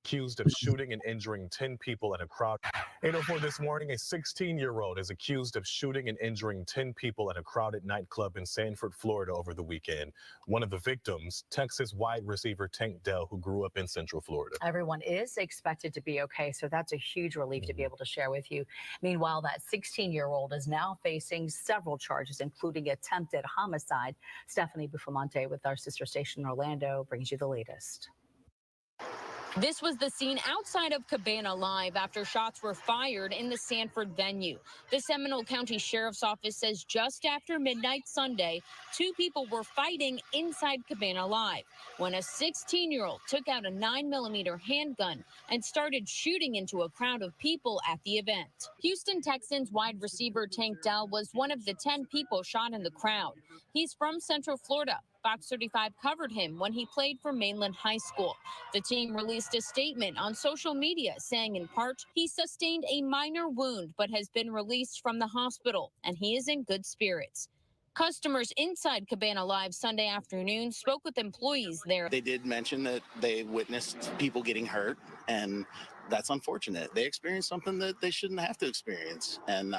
accused of shooting and injuring 10 people at a crowd. 8:04 this morning, a 16-year-old is accused of shooting and injuring 10 people at a crowded nightclub in Sanford, Florida over the weekend. One of the victims, Texas wide receiver Tank Dell, who grew up in Central Florida. Everyone is expected to be okay, so that's a huge relief to be able to share with you. Meanwhile, that 16-year-old is now facing several charges, including attempted homicide. Stephanie Buffamonte with our sister station in Orlando brings you the latest. This was the scene outside of Cabana Live after shots were fired in the Sanford venue. The Seminole County Sheriff's Office says just after midnight Sunday, 2 people were fighting inside Cabana Live when a 16-year-old took out a 9mm handgun and started shooting into a crowd of people at the event. Houston Texans wide receiver Tank Dell was one of the 10 people shot in the crowd. He's from Central Florida. Fox 35 covered him when he played for Mainland High School. The team released a statement on social media saying in part, he sustained a minor wound but has been released from the hospital and he is in good spirits. Customers inside Cabana Live Sunday afternoon spoke with employees there. They did mention that they witnessed people getting hurt, and that's unfortunate. They experienced something that they shouldn't have to experience, and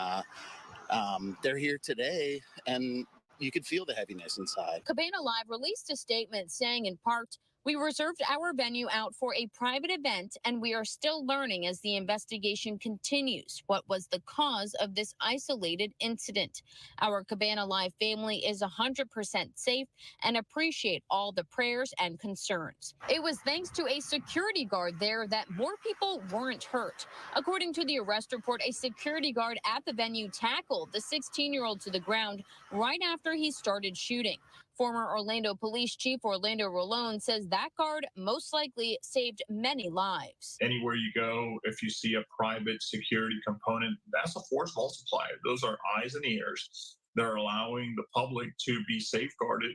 they're here today, and you could feel the heaviness inside. Cabana Live released a statement saying in part, we reserved our venue out for a private event, and we are still learning as the investigation continues what was the cause of this isolated incident. Our Cabana Live family is 100% safe and appreciate all the prayers and concerns. It was thanks to a security guard there that more people weren't hurt. According to the arrest report, a security guard at the venue tackled the 16-year-old to the ground right after he started shooting. Former Orlando Police Chief Orlando Rolone says that guard most likely saved many lives. Anywhere you go, if you see a private security component, that's a force multiplier. Those are eyes and ears. They're allowing the public to be safeguarded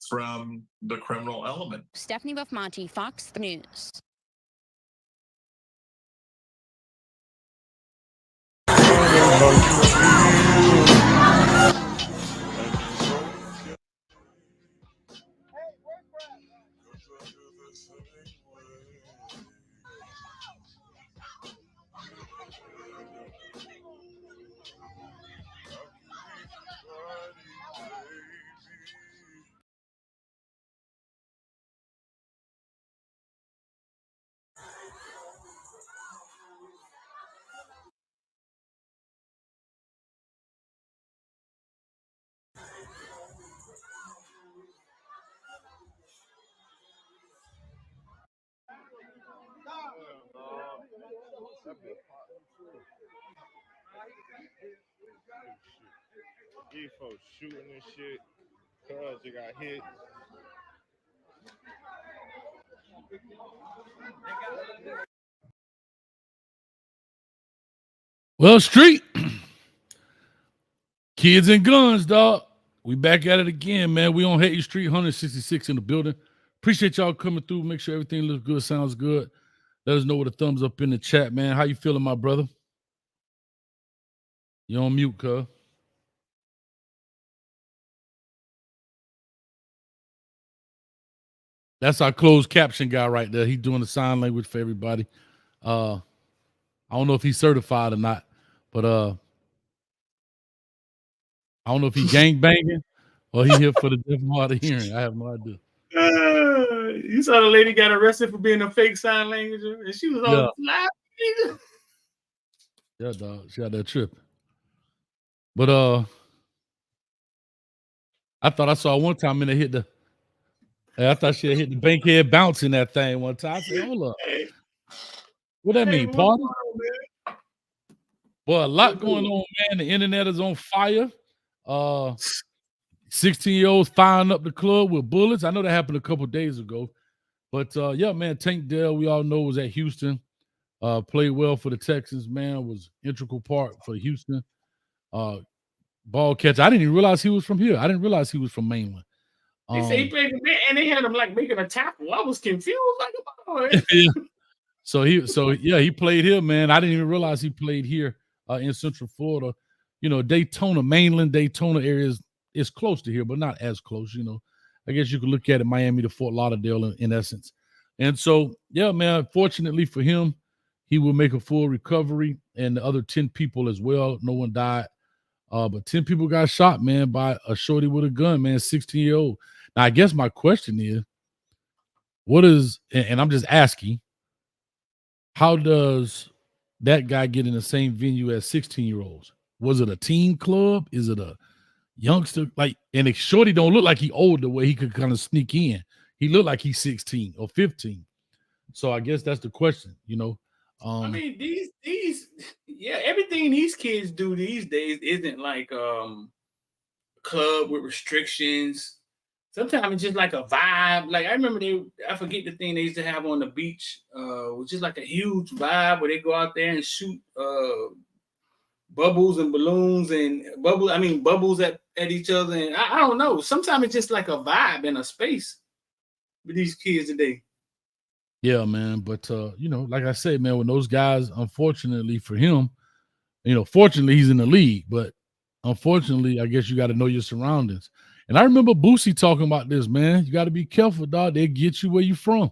from the criminal element. Stephanie Buffamonte, Fox News. These folks shooting and shit because they got hit. Well, street kids and guns, dog. We back at it again, man. We on Haiti Street, 166 in the building. Appreciate y'all coming through. Make sure everything looks good, sounds good. Let us know with a thumbs up in the chat, man. How you feeling, my brother? You on mute, cuz. That's our closed caption guy right there. He's doing the sign language for everybody. I don't know if he's certified or not, but I don't know if he gang banging or he here for the deaf and hard of hearing. I have no idea. You saw the lady got arrested for being a fake sign languager, and she was on live. Yeah, dog. She got that tripping. But I thought I saw one time and it hit the. I thought she had hit the bankhead bouncing that thing one time. I said, hold up. What that mean, party? Boy, a lot going on, man. The internet is on fire. 16-year-olds firing up the club with bullets. I know that happened a couple of days ago. But, yeah, man, Tank Dell, we all know, was at Houston. Played well for the Texans, man. Was integral part for Houston. Ball catcher. I didn't even realize he was from here. I didn't realize he was from Mainland. They say he played and they had him like making a tackle. I was confused. Like, oh, yeah. So he played here, man. I didn't even realize he played here in Central Florida. You know, Daytona, Mainland, Daytona area is close to here, but not as close. You know, I guess you could look at it, Miami to Fort Lauderdale in essence. And so, yeah, man, fortunately for him, he will make a full recovery, and the other 10 people as well. No one died. But 10 people got shot, man, by a shorty with a gun, man, 16-year-old. Now, I guess my question is, what is, and I'm just asking, how does that guy get in the same venue as 16-year-olds? Was it a teen club? Is it a youngster? Like, and if shorty don't look like he old the way he could kind of sneak in. He looked like he's 16 or 15. So I guess that's the question, you know. I mean, these yeah, everything these kids do these days isn't like club with restrictions. Sometimes it's just like a vibe. Like I remember I forget the thing they used to have on the beach, was just like a huge vibe where they go out there and shoot bubbles and balloons and bubbles at each other. And I don't know. Sometimes it's just like a vibe in a space with these kids today. Yeah, man. But you know, like I said, man, when those guys, unfortunately for him, you know, fortunately he's in the league, but unfortunately, I guess you got to know your surroundings. And I remember Boosie talking about this, man. You got to be careful, dog. They'll get you where you're from.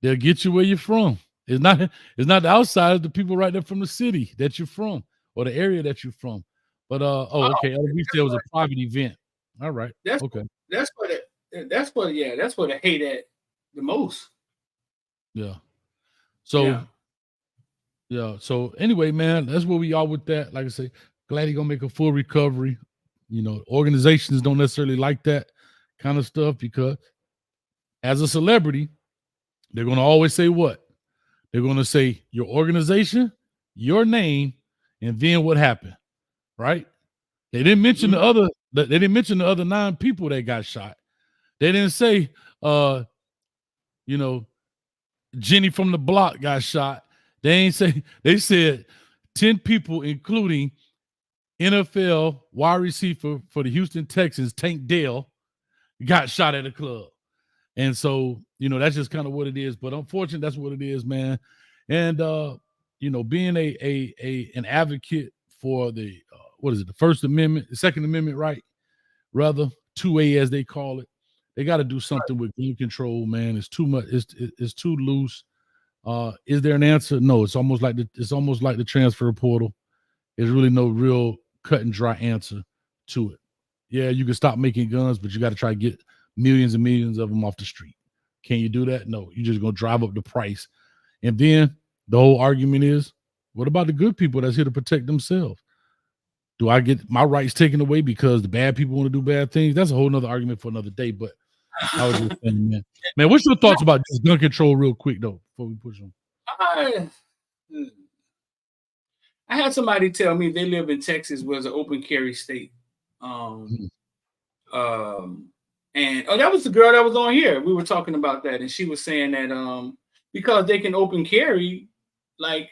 They'll get you where you're from. It's not the outsiders, the people right there from the city that you're from or the area that you're from. But okay. We said it was a private event. All right. Okay. That's what I hate at the most. Yeah. So yeah. So anyway, man, that's where we are with that. Like I say, glad he's gonna make a full recovery. You know, organizations don't necessarily like that kind of stuff because as a celebrity, they're gonna always say what? They're gonna say your organization, your name, and then what happened, right? They didn't mention the other. They didn't mention the other 9 people that got shot. They didn't say, you know, Jenny from the block got shot. They ain't say. They said 10 people, including NFL wide receiver for the Houston Texans, Tank Dell, got shot at a club. And so, you know, that's just kind of what it is. But unfortunately, that's what it is, man. And you know, being an advocate for the the First Amendment, the Second Amendment, right? Rather, 2A as they call it. They got to do something with gun control, man. It's too much. It's too loose. Is there an answer? No. It's almost like the transfer portal. There's really no real cut and dry answer to it. Yeah, you can stop making guns, but you got to try to get millions and millions of them off the street. Can you do that? No. You're just gonna drive up the price. And then the whole argument is, what about the good people that's here to protect themselves? Do I get my rights taken away because the bad people want to do bad things? That's a whole nother argument for another day. But I was just saying, man. Man, what's your thoughts about just gun control real quick, though, before we push on? I had somebody tell me they live in Texas, was an open carry state. And that was the girl that was on here. We were talking about that, and she was saying that because they can open carry, like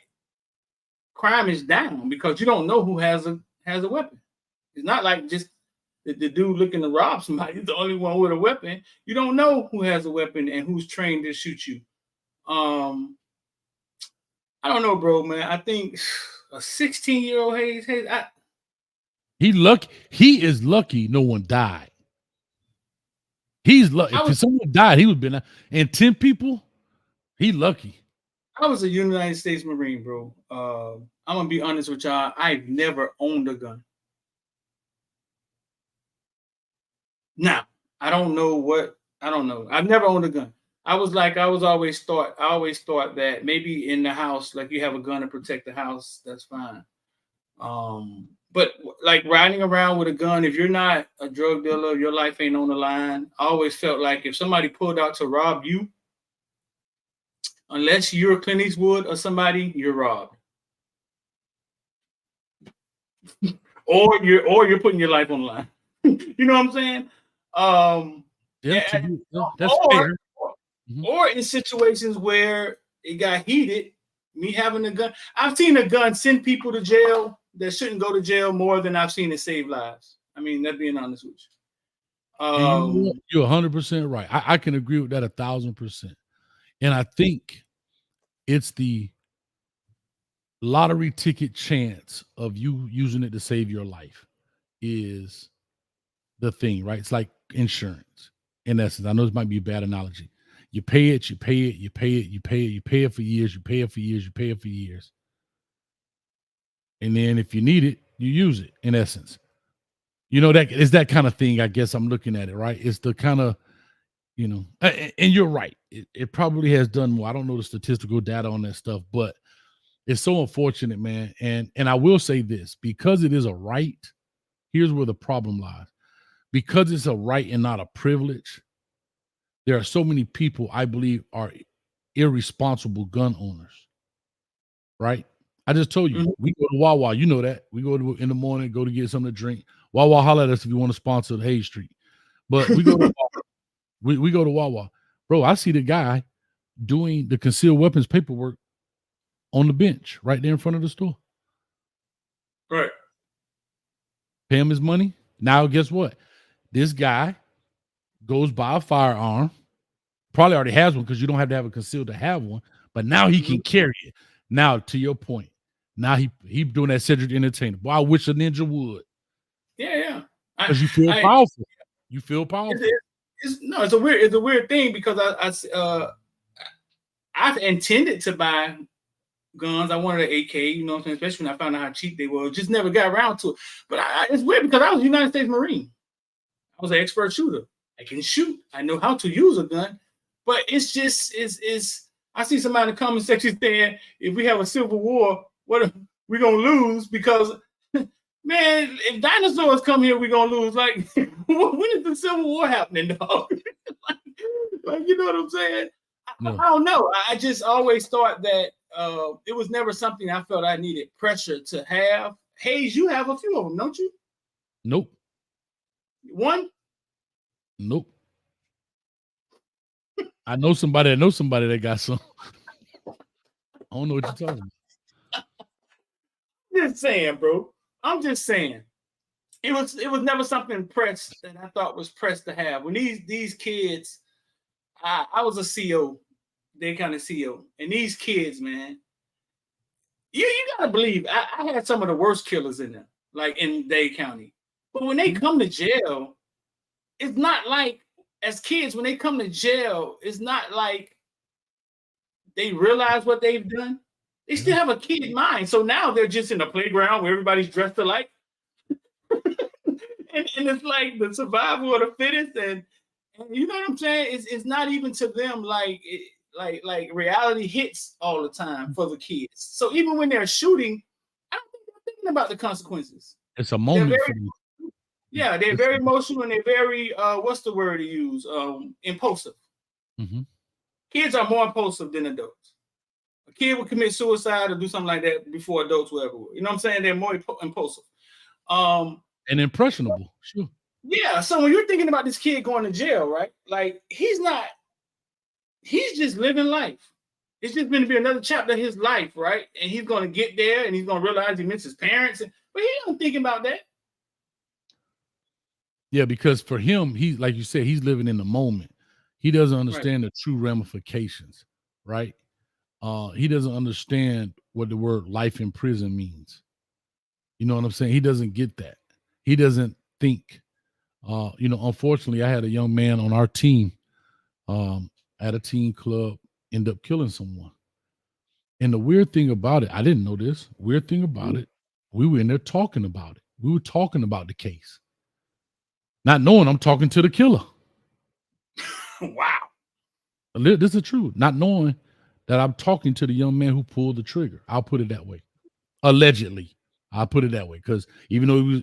crime is down because you don't know who has a weapon. It's not like just the dude looking to rob somebody is the only one with a weapon. You don't know who has a weapon and who's trained to shoot you. I don't know, bro, man. I think a 16-year-old Hayes, he is lucky no one died. He's lucky. If someone died, he would have been. And 10 people, he lucky. I was a United States Marine, bro. I'm gonna be honest with y'all. I've never owned a gun. Now, I don't know. I've never owned a gun. I always thought that maybe in the house, like you have a gun to protect the house, that's fine. But like riding around with a gun, if you're not a drug dealer, your life ain't on the line. I always felt like if somebody pulled out to rob you, unless you're Clint Eastwood or somebody, you're robbed. or you're putting your life on the line. You know what I'm saying? That's fair. Or in situations where it got heated, me having a gun. I've seen a gun send people to jail that shouldn't go to jail more than I've seen it save lives. I mean, that's being honest with you. You're 100% right. I can agree with that 1,000%. And I think it's the lottery ticket chance of you using it to save your life is the thing, right? It's like insurance in essence. I know this might be a bad analogy. You pay it, you pay it, you pay it, you pay it, you pay it for years, you pay it for years, you pay it for years. And then if you need it, you use it, in essence. You know, that is that kind of thing, I guess I'm looking at it, right? It's the kind of, you know, and you're right. It probably has done more. I don't know the statistical data on that stuff, but it's so unfortunate, man. And I will say this, because it is a right, here's where the problem lies. Because it's a right and not a privilege, there are so many people I believe are irresponsible gun owners, right? I just told you, we go to Wawa, you know that. We go to in the morning, go to get something to drink. Wawa, holler at us if you want to sponsor the Hayes Street. But we go to Wawa. We go to Wawa. Bro, I see the guy doing the concealed weapons paperwork on the bench right there in front of the store. Right. Pay him his money. Now, guess what? This guy goes buy a firearm. Probably already has one because you don't have to have a concealed to have one. But now he can carry it. Now, to your point, now he doing that Cedric Entertainer. Boy, I wish a ninja would. Yeah. Because you feel powerful. You feel powerful. It's a weird thing because I've intended to buy guns. I wanted an AK, you know what I'm saying? Especially when I found out how cheap they were. Just never got around to it. But it's weird because I was a United States Marine. I was an expert shooter. I can shoot. I know how to use a gun. But it's just I see somebody in the comment section saying, if we have a civil war, what are we gonna lose? Because man, if dinosaurs come here, we're gonna lose. Like, when is the Civil War happening, dog? like, you know what I'm saying? No. I don't know. I just always thought that it was never something I felt I needed pressure to have. Hayes, you have a few of them, don't you? Nope. One? Nope. I know somebody that got some. I don't know what you're talking about. Just saying, bro. I'm just saying. It was never something pressed that I thought was pressed to have. When these kids, I was a CO, they kind of CO, and these kids, man, you gotta believe I had some of the worst killers in there, like in Dade County. But when they come to jail, it's not like as kids, when they come to jail, it's not like they realize what they've done. They still have a kid mind. So now they're just in a playground where everybody's dressed alike. and it's like the survival of the fittest. And you know what I'm saying? It's not even to them like reality hits all the time for the kids. So even when they're shooting, I don't think they're thinking about the consequences. It's a moment for them. Yeah, they're very emotional and they're very what's the word to use? Impulsive. Mm-hmm. Kids are more impulsive than adults. A kid will commit suicide or do something like that before adults will ever. You know what I'm saying? They're more impulsive. And impressionable, sure. Yeah. So when you're thinking about this kid going to jail, right? Like he's just living life. It's just going to be another chapter of his life, right? And he's going to get there and he's going to realize he missed his parents. But he don't think about that. Yeah, because for him, he, like you said, he's living in the moment. He doesn't understand the true ramifications, right? He doesn't understand what the word life in prison means. You know what I'm saying? He doesn't get that. He doesn't think. Unfortunately, I had a young man on our team at a teen club end up killing someone. And the weird thing about it, I didn't know this. Weird thing about it, we were in there talking about it. We were talking about the case. Not knowing I'm talking to the killer. Wow. This is the truth. Not knowing that I'm talking to the young man who pulled the trigger. I'll put it that way. Allegedly. I'll put it that way. Because even though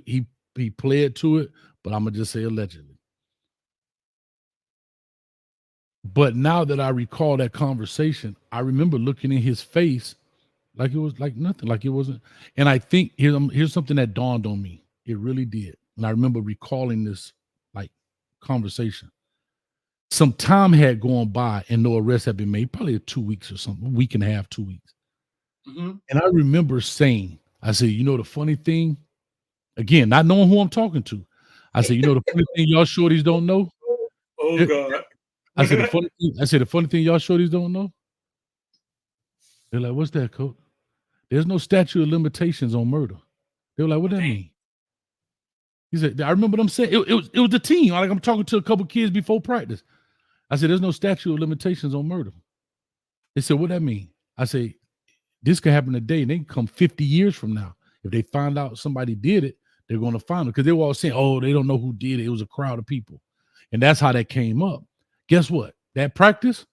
he pled to it, but I'm going to just say allegedly. But now that I recall that conversation, I remember looking in his face like it was like nothing, like it wasn't. And I think here's something that dawned on me. It really did. And I remember recalling this like conversation. Some time had gone by and no arrest had been made, probably 2 weeks or something, a week and a half, 2 weeks. Mm-hmm. And I remember saying, I said, you know, the funny thing, again, not knowing who I'm talking to. I said, you know, the funny thing y'all shorties don't know. Oh God. I said, the funny thing y'all shorties don't know. They're like, what's that, coach? There's no statute of limitations on murder. They were like, what that mean? He said, I remember them saying it was the team. Like I'm talking to a couple kids before practice. I said, there's no statute of limitations on murder. They said, what that mean? I say, this could happen today, and they can come 50 years from now. If they find out somebody did it, they're going to find them, because they were all saying, oh, they don't know who did it. It was a crowd of people. And that's how that came up. Guess what? That practice,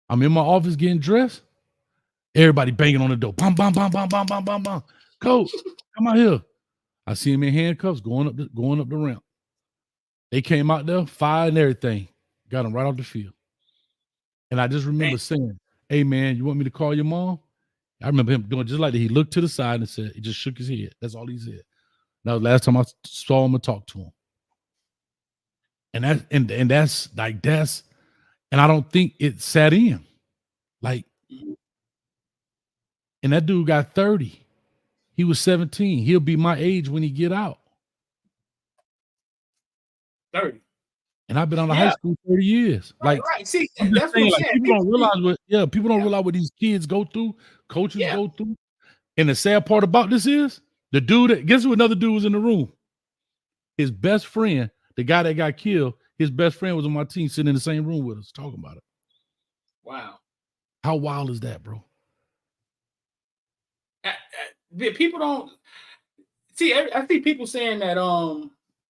I'm in my office getting dressed. Everybody banging on the door. Bam, bam, bam, bam, bam, bam, bam, bam. Coach, come out here. I see him in handcuffs going up the ramp. They came out there, fire and everything. Got him right off the field. And I just remember saying, hey, man, you want me to call your mom? I remember him doing just like that. He looked to the side and said, he just shook his head. That's all he said. That was the last time I saw him and talked to him. And that's and I don't think it sat in. Like, and that dude got 30. He was 17. He'll be my age when he get out. 30. And I've been out of high school 30 years. Right. See, that's what I'm saying. People don't realize what these kids go through, coaches go through. And the sad part about this is the dude guess who another dude was in the room? His best friend, the guy that got killed, his best friend was on my team sitting in the same room with us talking about it. Wow. How wild is that, bro? People don't see. I see people saying that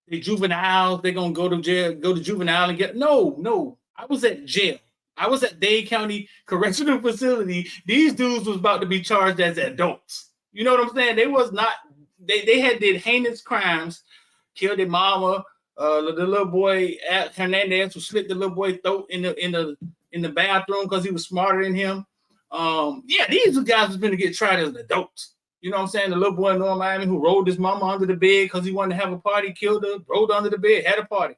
the juveniles, they're gonna go to jail, go to juvenile and get no. I was at jail. I was at Dade County Correctional Facility. These dudes was about to be charged as adults. You know what I'm saying? They was not. They had did heinous crimes, killed their mama. The little boy Hernandez who slit the little boy's throat in the bathroom because he was smarter than him. These guys was going to get tried as adults. You know what I'm saying? The little boy in North Miami who rolled his mama under the bed because he wanted to have a party, killed her, rolled under the bed, had a party.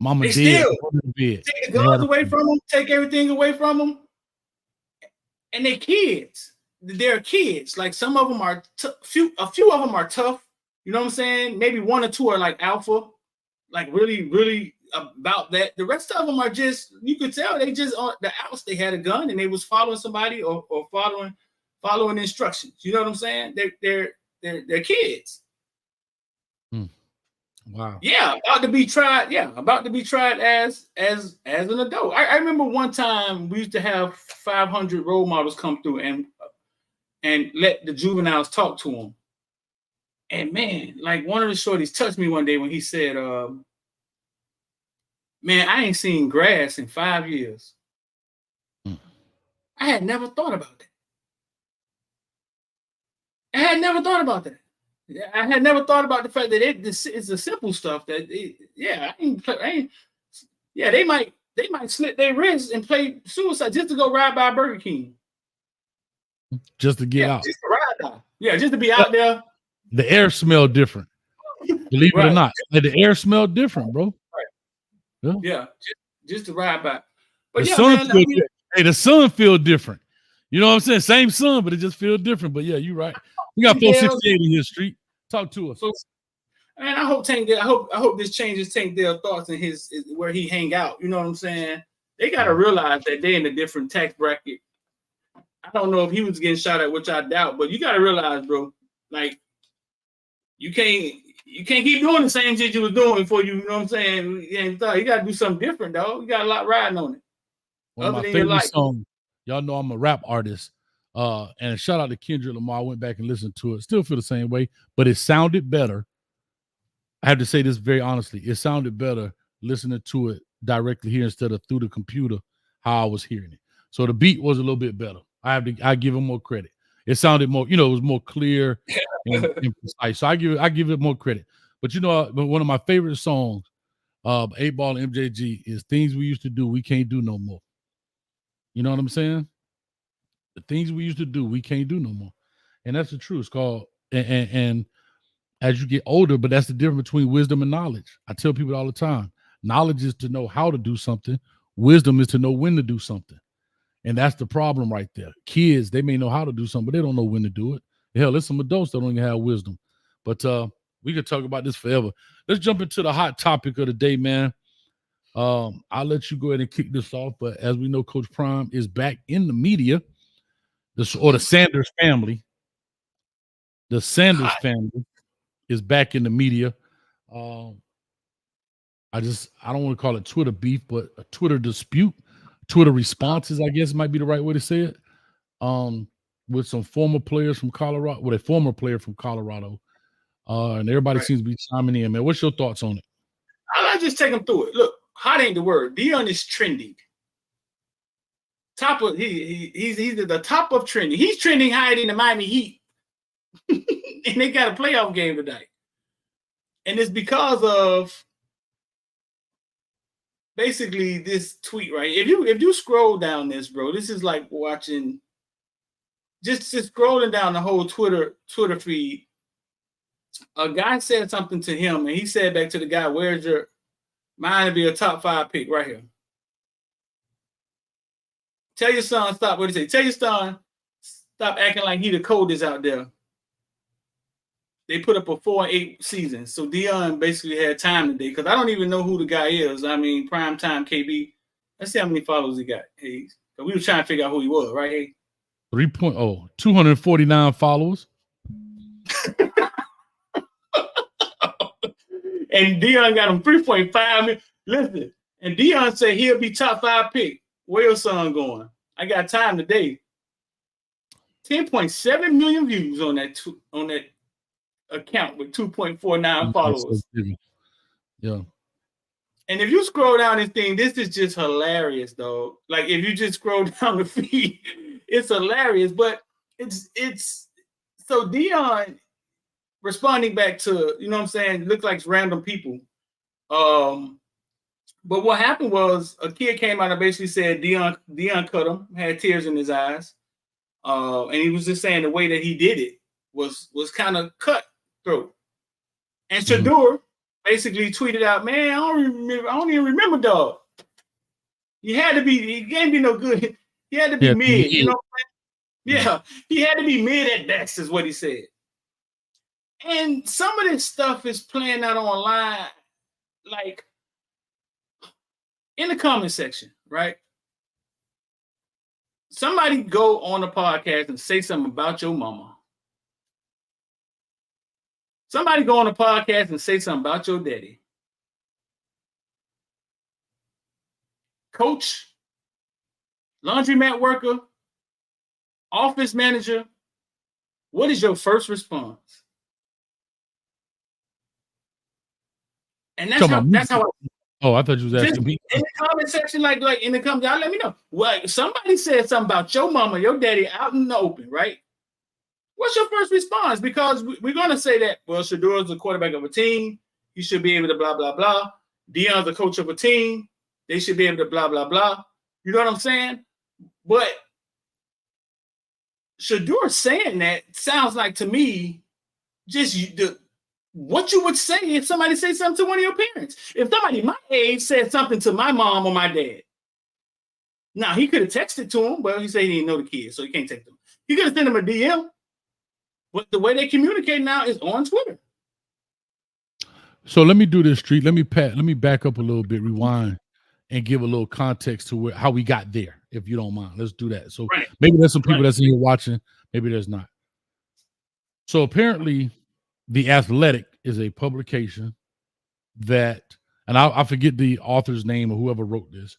Mama they did. Still take the guns away from them, take everything away from them. And they're kids. They're kids. Like some of them are, a few of them are tough. You know what I'm saying? Maybe one or two are like alpha, like really, really about that. The rest of them are just, you could tell they just on the outs. They had a gun and they was following somebody or following instructions. You know what I'm saying? They're kids. Wow. Yeah, about to be tried. Yeah, about to be tried as an adult. I remember one time we used to have 500 role models come through and let the juveniles talk to them. And man, like one of the shorties touched me one day when he said, man, I ain't seen grass in 5 years. I had never thought about that. I had never thought about the fact that it's the simple stuff that, they might slit their wrists and play suicide just to go ride by Burger King. Just to get out. Just to ride by. Yeah, just to be out there. The air smelled different. Believe it or not. Like the air smelled different, bro. Right. Yeah, just to ride by. But the sun feel different. You know what I'm saying? Same sun, but it just feels different. But yeah, you're right. We got 468 in here, Street. Talk to us. So, man, I hope this changes Tank Dale's thoughts in his where he hang out. You know what I'm saying? They gotta realize that they're in a different tax bracket. I don't know if he was getting shot at, which I doubt, but you gotta realize, bro, like you can't keep doing the same shit you was doing before you know what I'm saying? You gotta do something different, dog. You got a lot riding on it. One of my favorite songs. Y'all know I'm a rap artist. And shout out to Kendrick Lamar. I went back and listened to it. Still feel the same way, but it sounded better. I have to say this very honestly. It sounded better listening to it directly here instead of through the computer, how I was hearing it. So the beat was a little bit better. I give him more credit. It sounded more, it was more clear and precise. So I give it more credit. But one of my favorite songs, 8 Ball and MJG, is Things We Used to Do, We Can't Do No More. You know what I'm saying? The things we used to do, we can't do no more. And that's the truth. It's called, and as you get older, but that's the difference between wisdom and knowledge. I tell people all the time, knowledge is to know how to do something. Wisdom is to know when to do something. And that's the problem right there. Kids, they may know how to do something, but they don't know when to do it. Hell, there's some adults that don't even have wisdom. But we could talk about this forever. Let's jump into the hot topic of the day, man. I'll let you go ahead and kick this off. But as we know, Coach Prime is back in the media. The Sanders family. The Sanders family is back in the media. I don't want to call it Twitter beef, but a Twitter dispute, Twitter responses, I guess might be the right way to say it. With some former players from Colorado, with a former player from Colorado. And everybody Right. seems to be chiming in, man. What's your thoughts on it? I'll just take them through it. Look, hot ain't the word. Deion is trending. Top of he's the top of trending. He's trending higher than the Miami Heat. And they got a playoff game tonight. And it's because of basically this tweet, right? If you scroll down this, bro, this is like watching just scrolling down the whole Twitter feed. A guy said something to him, and he said back to the guy, "Where's your mine to be a top 5 pick right here? Tell your son stop." What did he say? Tell your son stop acting like he the coldest out there. They put up a 4-8 season, so Deion basically had time today because I don't even know who the guy is. I mean, primetime KB. Let's see how many followers he got. Hey, we were trying to figure out who he was, right? Hey, 249 followers. And Deion got him 3.5 million. Listen, and Deion said he'll be top 5 pick. Where your son going? I got time today. 10.7 million views on that account with 2.49 followers. Yeah. And if you scroll down this thing, this is just hilarious, though. Like if you just scroll down the feed, it's hilarious. But it's so Deion responding back to, you know what I'm saying, look like random people. But what happened was a kid came out and basically said Deion cut him, had tears in his eyes. And he was just saying the way that he did it was kind of cutthroat. And Shador basically tweeted out, "Man, I don't even remember, dog. He can't be no good. He had to be mid, you know what I'm saying? Yeah, he had to be mid at best," is what he said. And some of this stuff is playing out online, like in the comment section, right? Somebody go on a podcast and say something about your mama. Somebody go on a podcast and say something about your daddy. Coach, laundromat worker, office manager, what is your first response? And that's how Oh, I thought you was asking me. In the comment section, like in the comments, y'all let me know. Well, somebody said something about your mama, your daddy out in the open, right? What's your first response? Because we're going to say that, well, Shador's the quarterback of a team. He should be able to blah, blah, blah. Deion's the coach of a team. They should be able to blah, blah, blah. You know what I'm saying? But Shador saying that sounds like to me just what you would say if somebody said something to one of your parents. If somebody my age said something to my mom or my dad, now he could have texted to him, but he said he didn't know the kid, so he can't text him. He could have sent him a DM, but the way they communicate now is on Twitter. So let me do this, Street. Let me back up a little bit, rewind, and give a little context to how we got there, if you don't mind. Let's do that. So maybe there's some people that's in here watching, maybe there's not. So apparently, The Athletic is a publication that, and I forget the author's name or whoever wrote this,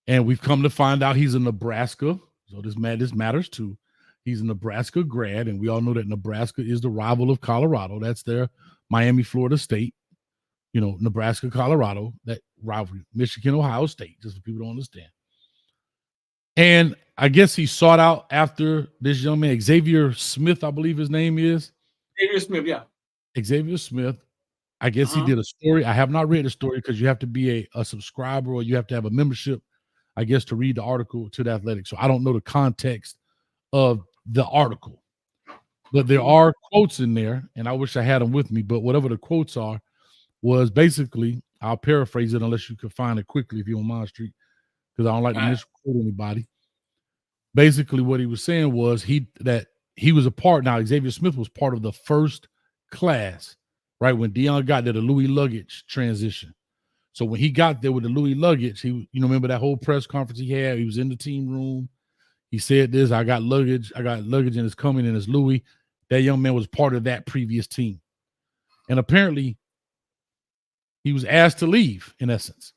and we've come to find out he's a Nebraska, so this matters too. He's a Nebraska grad, and we all know that Nebraska is the rival of Colorado. That's their Miami, Florida State, Nebraska, Colorado, that rivalry, Michigan, Ohio State, just for people to understand. And I guess he sought out after this young man, Xavier Smith, I believe his name is. Xavier Smith, yeah. Xavier Smith. I guess he did a story. I have not read the story because you have to be a subscriber or you have to have a membership, I guess, to read the article to The Athletic. So I don't know the context of the article. But there are quotes in there, and I wish I had them with me. But whatever the quotes are, was basically, I'll paraphrase it unless you can find it quickly if you don't mind, Street, because I don't like to misquote anybody. Basically, what he was saying was that he was a part. Now, Xavier Smith was part of the first class, right? When Deion got there, the Louis luggage transition. So when he got there with the Louis luggage, he, remember that whole press conference he had? He was in the team room. He said this, I got luggage and it's coming and it's Louis. That young man was part of that previous team. And apparently He was asked to leave, in essence.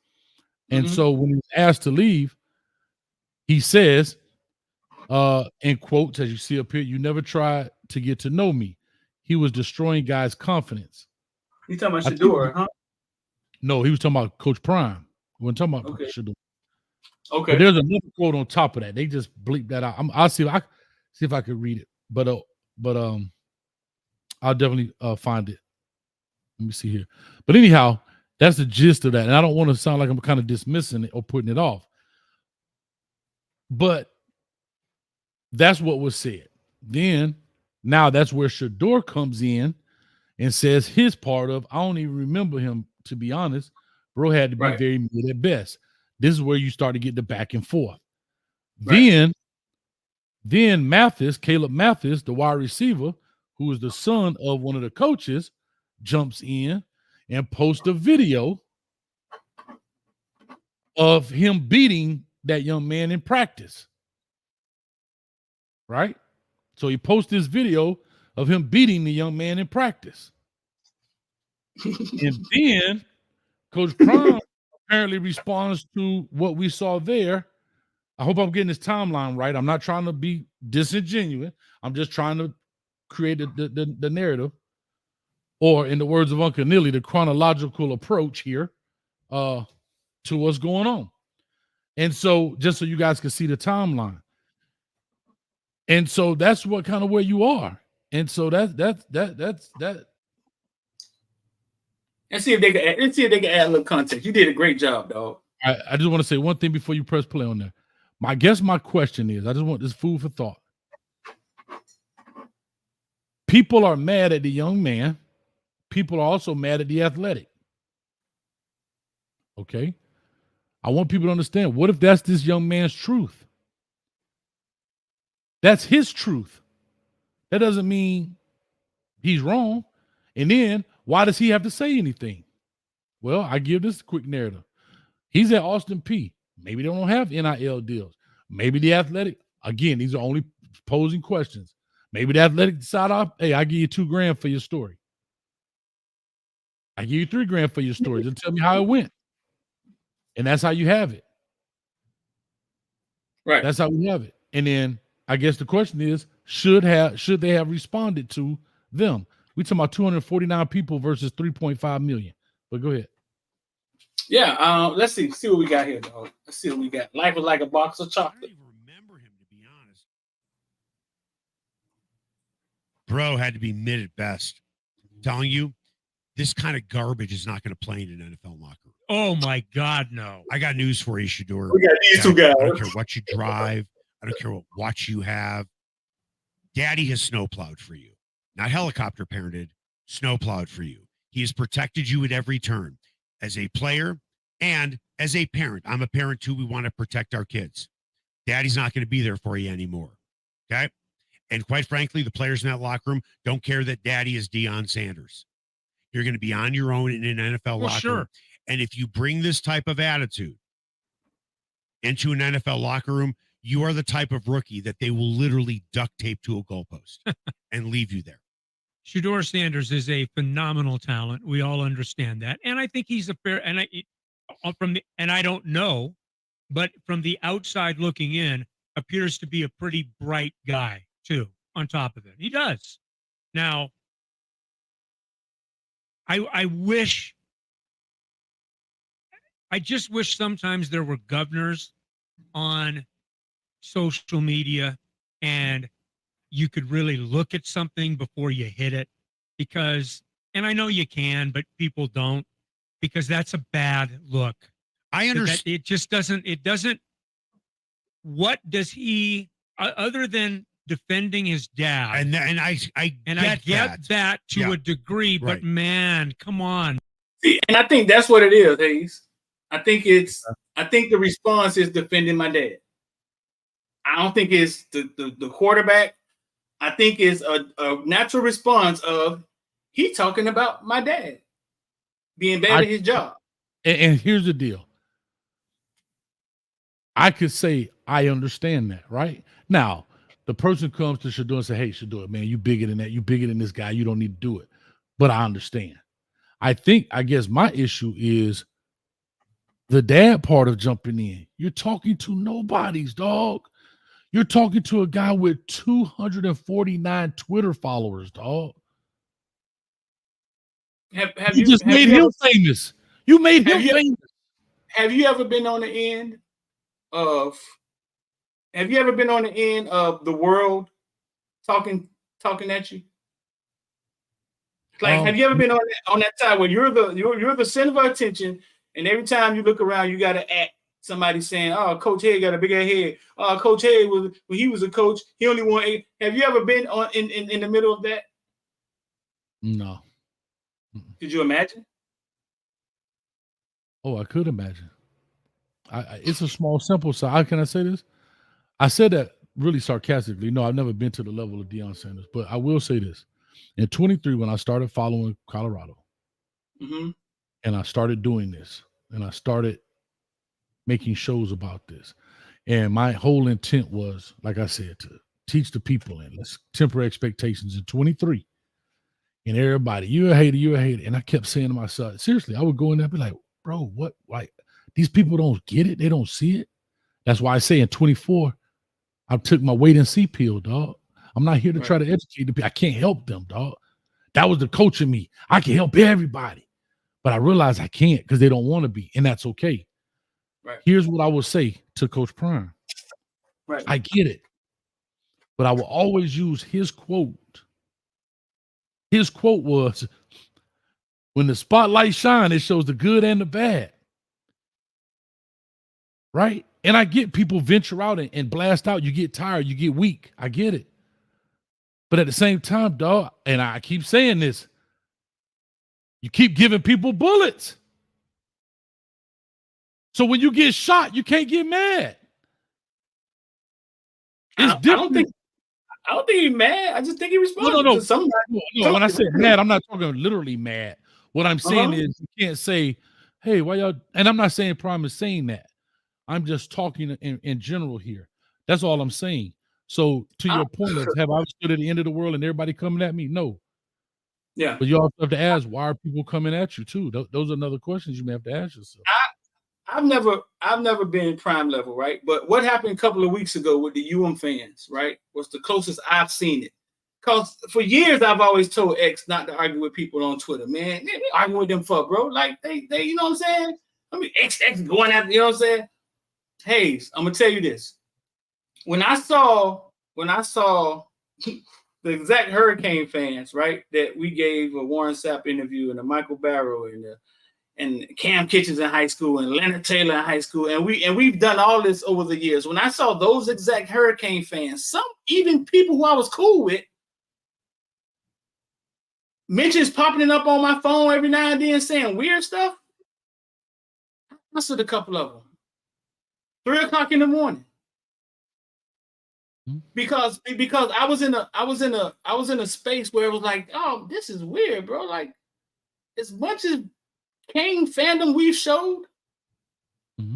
And so when he was asked to leave, he says, in quotes, as you see up here, "You never tried to get to know me." He was destroying guys' confidence. You talking about Shador, huh? No, he was talking about Coach Prime. He wasn't talking about Shador. Okay. But there's another quote on top of that. They just bleeped that out. I'll see if I could read it. But I'll definitely find it. Let me see here. But anyhow, that's the gist of that. And I don't want to sound like I'm kind of dismissing it or putting it off. But that's what was said. Then, now that's where Shador comes in and says his part of, I don't even remember him, to be honest. Bro had to be very mid at best. This is where you start to get the back and forth. Then Mathis, Caleb Mathis, the wide receiver, who is the son of one of the coaches, jumps in and posts a video of him beating that young man in practice. Right? So he posts this video of him beating the young man in practice. And then Coach Prime apparently responds to what we saw there. I hope I'm getting this timeline right. I'm not trying to be disingenuous. I'm just trying to create the narrative, or in the words of Uncle Neely, the chronological approach here to what's going on. And so, just so you guys can see the timeline. And so that's what kind of where you are. And so that's that. Let's see if they can add a little context. You did a great job, dog. I just want to say one thing before you press play on there. My question is, I just want this food for thought. People are mad at the young man. People are also mad at the athletic. Okay? I want people to understand, what if that's this young man's truth? That's his truth. That doesn't mean he's wrong. And then, why does he have to say anything? Well, I give this quick narrative. He's at Austin P. Maybe they don't have NIL deals. Maybe the athletic, again, these are only posing questions. Maybe the athletic decide, hey, I give you $2,000 for your story. I give you $3,000 for your story. Just tell me how it went. And that's how you have it. Right. That's how we have it. And then I guess the question is, should they have responded to them? We talking about 249 people versus 3.5 million. But go ahead. Yeah, let's see what we got here, dog. Let's see what we got. Life was like a box of chocolate. I don't even remember him, to be honest. Bro had to be mid at best. I'm telling you, this kind of garbage is not going to play in an NFL locker room. Oh my God, no! I got news for you, Shador. We got these two guys. I don't care what you drive. I don't care what watch you have. Daddy has snowplowed for you, not helicopter parented. Snowplowed for you. He has protected you at every turn. As a player and as a parent, I'm a parent too. We want to protect our kids. Daddy's not going to be there for you anymore. Okay. And quite frankly, the players in that locker room don't care that daddy is Deion Sanders. You're going to be on your own in an NFL locker room. And if you bring this type of attitude into an NFL locker room, you are the type of rookie that they will literally duct tape to a goalpost and leave you there. Shador Sanders is a phenomenal talent. We all understand that, and I think he's a fair. And I don't know, but from the outside looking in, appears to be a pretty bright guy too. On top of it, he does. Now, I just wish sometimes there were governors on social media and you could really look at something before you hit it, because, and I know you can, but people don't, because that's a bad look. I understand. It just doesn't, what does he, other than defending his dad? And I get that to a degree, but man, come on. See, and I think that's what it is, Hayes. I think the response is defending my dad. I don't think it's the quarterback. I think it's a natural response of he talking about my dad being bad at his job. And here's the deal. I could say I understand that, right? Now, the person comes to Shador and say, hey, Shador, man, you bigger than that. You bigger than this guy. You don't need to do it. But I understand. I guess my issue is the dad part of jumping in. You're talking to nobodies, dog. You're talking to a guy with 249 Twitter followers, dog. Have You you just have made you him ever, famous. You made him have you famous. have you ever been on the end of have you ever been on the end of the world talking at you? Like, have you ever been on that side where you're the center of attention, and every time you look around, you got to act somebody saying, "Oh, Coach Head got a big head. Oh, Coach Head was when he was a coach, he only won 8." Have you ever been on in the middle of that? No. Could you imagine? Oh, I could imagine. It's a small sample size. How can I say this? I said that really sarcastically. No, I've never been to the level of Deion Sanders, but I will say this. In 23, when I started following Colorado, Mm-hmm. and I started doing this, and I started making shows about this, and my whole intent was, like I said, to teach the people and let's temper expectations in 23. And everybody, you're a hater. And I kept saying to myself, seriously, I would go in there and be like, bro, what? Like, these people don't get it. They don't see it. That's why I say in 24, I took my wait and see pill, dog. I'm not here to try to educate the people. I can't help them, dog. That was the coach in me. I can help everybody. But I realize I can't because they don't want to be, and that's okay. Right. Here's what I will say to Coach Prime. Right. I get it. But I will always use his quote. His quote was, when the spotlight shines, it shows the good and the bad. Right? And I get people venture out and blast out. You get tired. You get weak. I get it. But at the same time, dog, and I keep saying this, you keep giving people bullets. So when you get shot, you can't get mad. It's different. I don't think he's mad. I just think he responds No. to somebody. No, when I say mad, I'm not talking literally mad. What I'm saying is you can't say, hey, why y'all? And I'm not saying Prime is saying that. I'm just talking in general here. That's all I'm saying. So to your point of, have I stood at the end of the world and everybody coming at me? No. Yeah. But you also have to ask, why are people coming at you too? Those are another questions you may have to ask yourself. I've never been Prime level, right? But what happened a couple of weeks ago with the fans, right, was the closest I've seen it. Because for years I've always told X not to argue with people on Twitter. Man, we arguing with them for, bro. Like they, you know what I'm saying? I mean, X going after, you know what I'm saying? Hayes, I'm gonna tell you this. When I saw the exact Hurricane fans, right, that we gave a Warren Sapp interview and a Michael Barrow and Cam Kitchens in high school and Leonard Taylor in high school, and we've done all this over the years. When I saw those exact Hurricane fans, some even people who I was cool with, mentions popping up on my phone every now and then saying weird stuff. I answered a couple of them. 3 o'clock in the morning. Because I was in a space where it was like, oh, this is weird, bro. Like, as much as Kane fandom we've showed,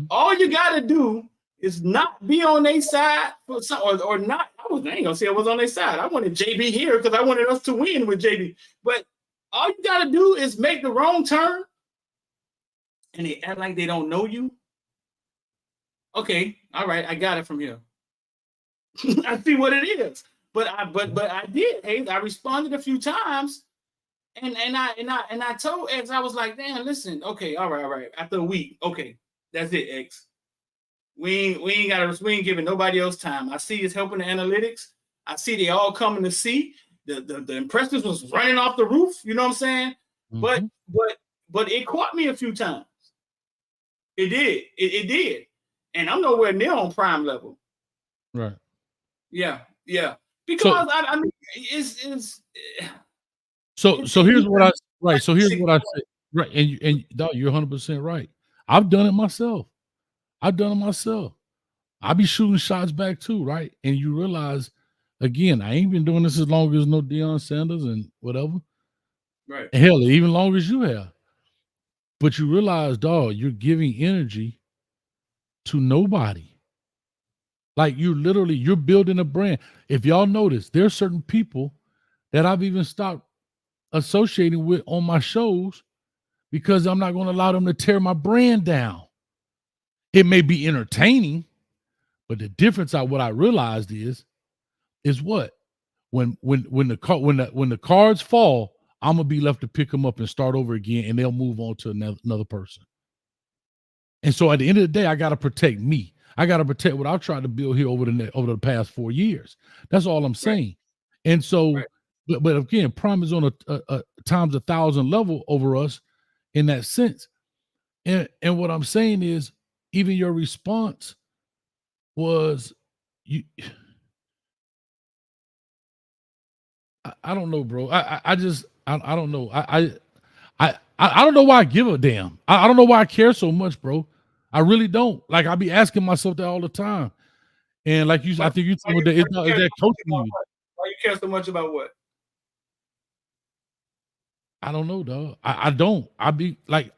all you gotta do is not be on their side for some, or not. I ain't gonna say I was on their side. I wanted JB here because I wanted us to win with JB. But all you gotta do is make the wrong turn, and they act like they don't know you. Okay, all right, I got it from here. I see what it is. But I did. Hey, I responded a few times, and I told X, I was like, damn, listen, okay, all right. After a week, okay, that's it, X. We ain't giving nobody else time. I see it's helping the analytics. I see they all coming to see. The impressions was running off the roof, you know what I'm saying? But it caught me a few times. It did. It did. And I'm nowhere near on Prime level. Right. Yeah. Because I mean, it's so here's what I right. So here's what I said. Right, and dog, you're 100% right. I've done it myself. I be shooting shots back too, right? And you realize, again, I ain't been doing this as long as no Deion Sanders and whatever. Right. Hell, even longer as you have. But you realize, dog, you're giving energy to nobody. Like you're building a brand. If y'all notice, there are certain people that I've even stopped associating with on my shows because I'm not going to allow them to tear my brand down. It may be entertaining, but the difference what I realized is what when the cards fall, I'm gonna be left to pick them up and start over again, and they'll move on to another person. And so at the end of the day, I got to protect me. I got to protect what I've tried to build here over the past 4 years. That's all I'm saying. Right. And so, right. but again, Prime is on a times 1,000 level over us in that sense. And what I'm saying is, even your response was, I don't know, bro. I don't know. I don't know why I give a damn. I don't know why I care so much, bro. I really don't. Like, I be asking myself that all the time. And like you, I think you told me that is that coaching you. Why you care so much about what? I don't know, dog. I don't. I be like,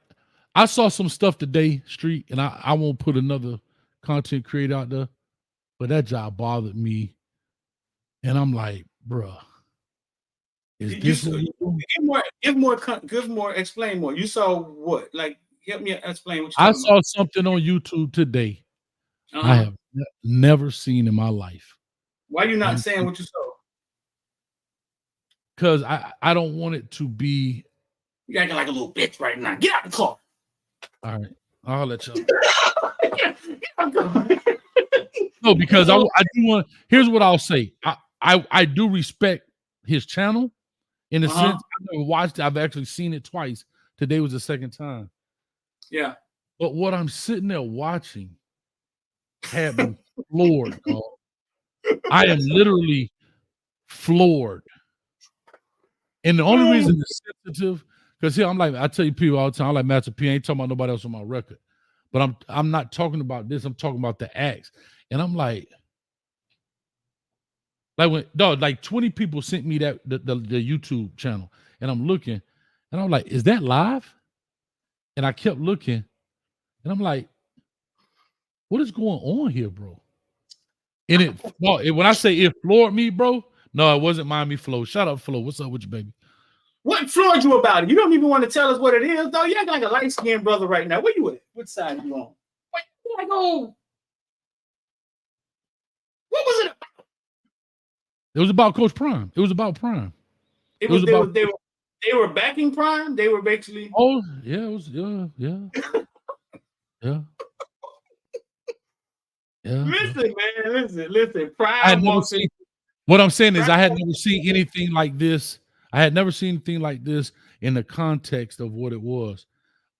I saw some stuff today, Street, and I won't put another content creator out there, but that job bothered me. And I'm like, bruh, is this give more, explain more. You saw what? Like, help me explain what I saw something on YouTube today. I have never seen in my life. Why are you not saying what you saw? Because I don't want it to be. You acting like a little bitch right now. Get out the car. All right, I'll let you. No, because I do want. Here's what I'll say. I do respect his channel in a sense. I've never watched it. I've actually seen it twice. Today was the second time. Yeah. But what I'm sitting there watching had me floored, dog. I am literally floored. And the only reason it's sensitive, because here I'm like, I tell you people all the time, I'm like, Master P, I ain't talking about nobody else on my record. But I'm not talking about this, I'm talking about the acts. And I'm like when dog, like 20 people sent me the YouTube channel, and I'm looking, and I'm like, is that live? And I kept looking, and I'm like, what is going on here, bro? And when I say it floored me, bro, no, it wasn't Miami Flo. Shout out Flo. What's up with you, baby? What floored you about it? You don't even want to tell us what it is, though. You act like a light-skinned brother right now. Where you at? What side are you on? What was it about? It was about Coach Prime. It was about Prime. They were backing Prime. They were basically. Oh yeah, it was yeah. Yeah. Listen, man. Listen. Prime. What I'm saying is, I had never seen anything like this. I had never seen anything like this in the context of what it was.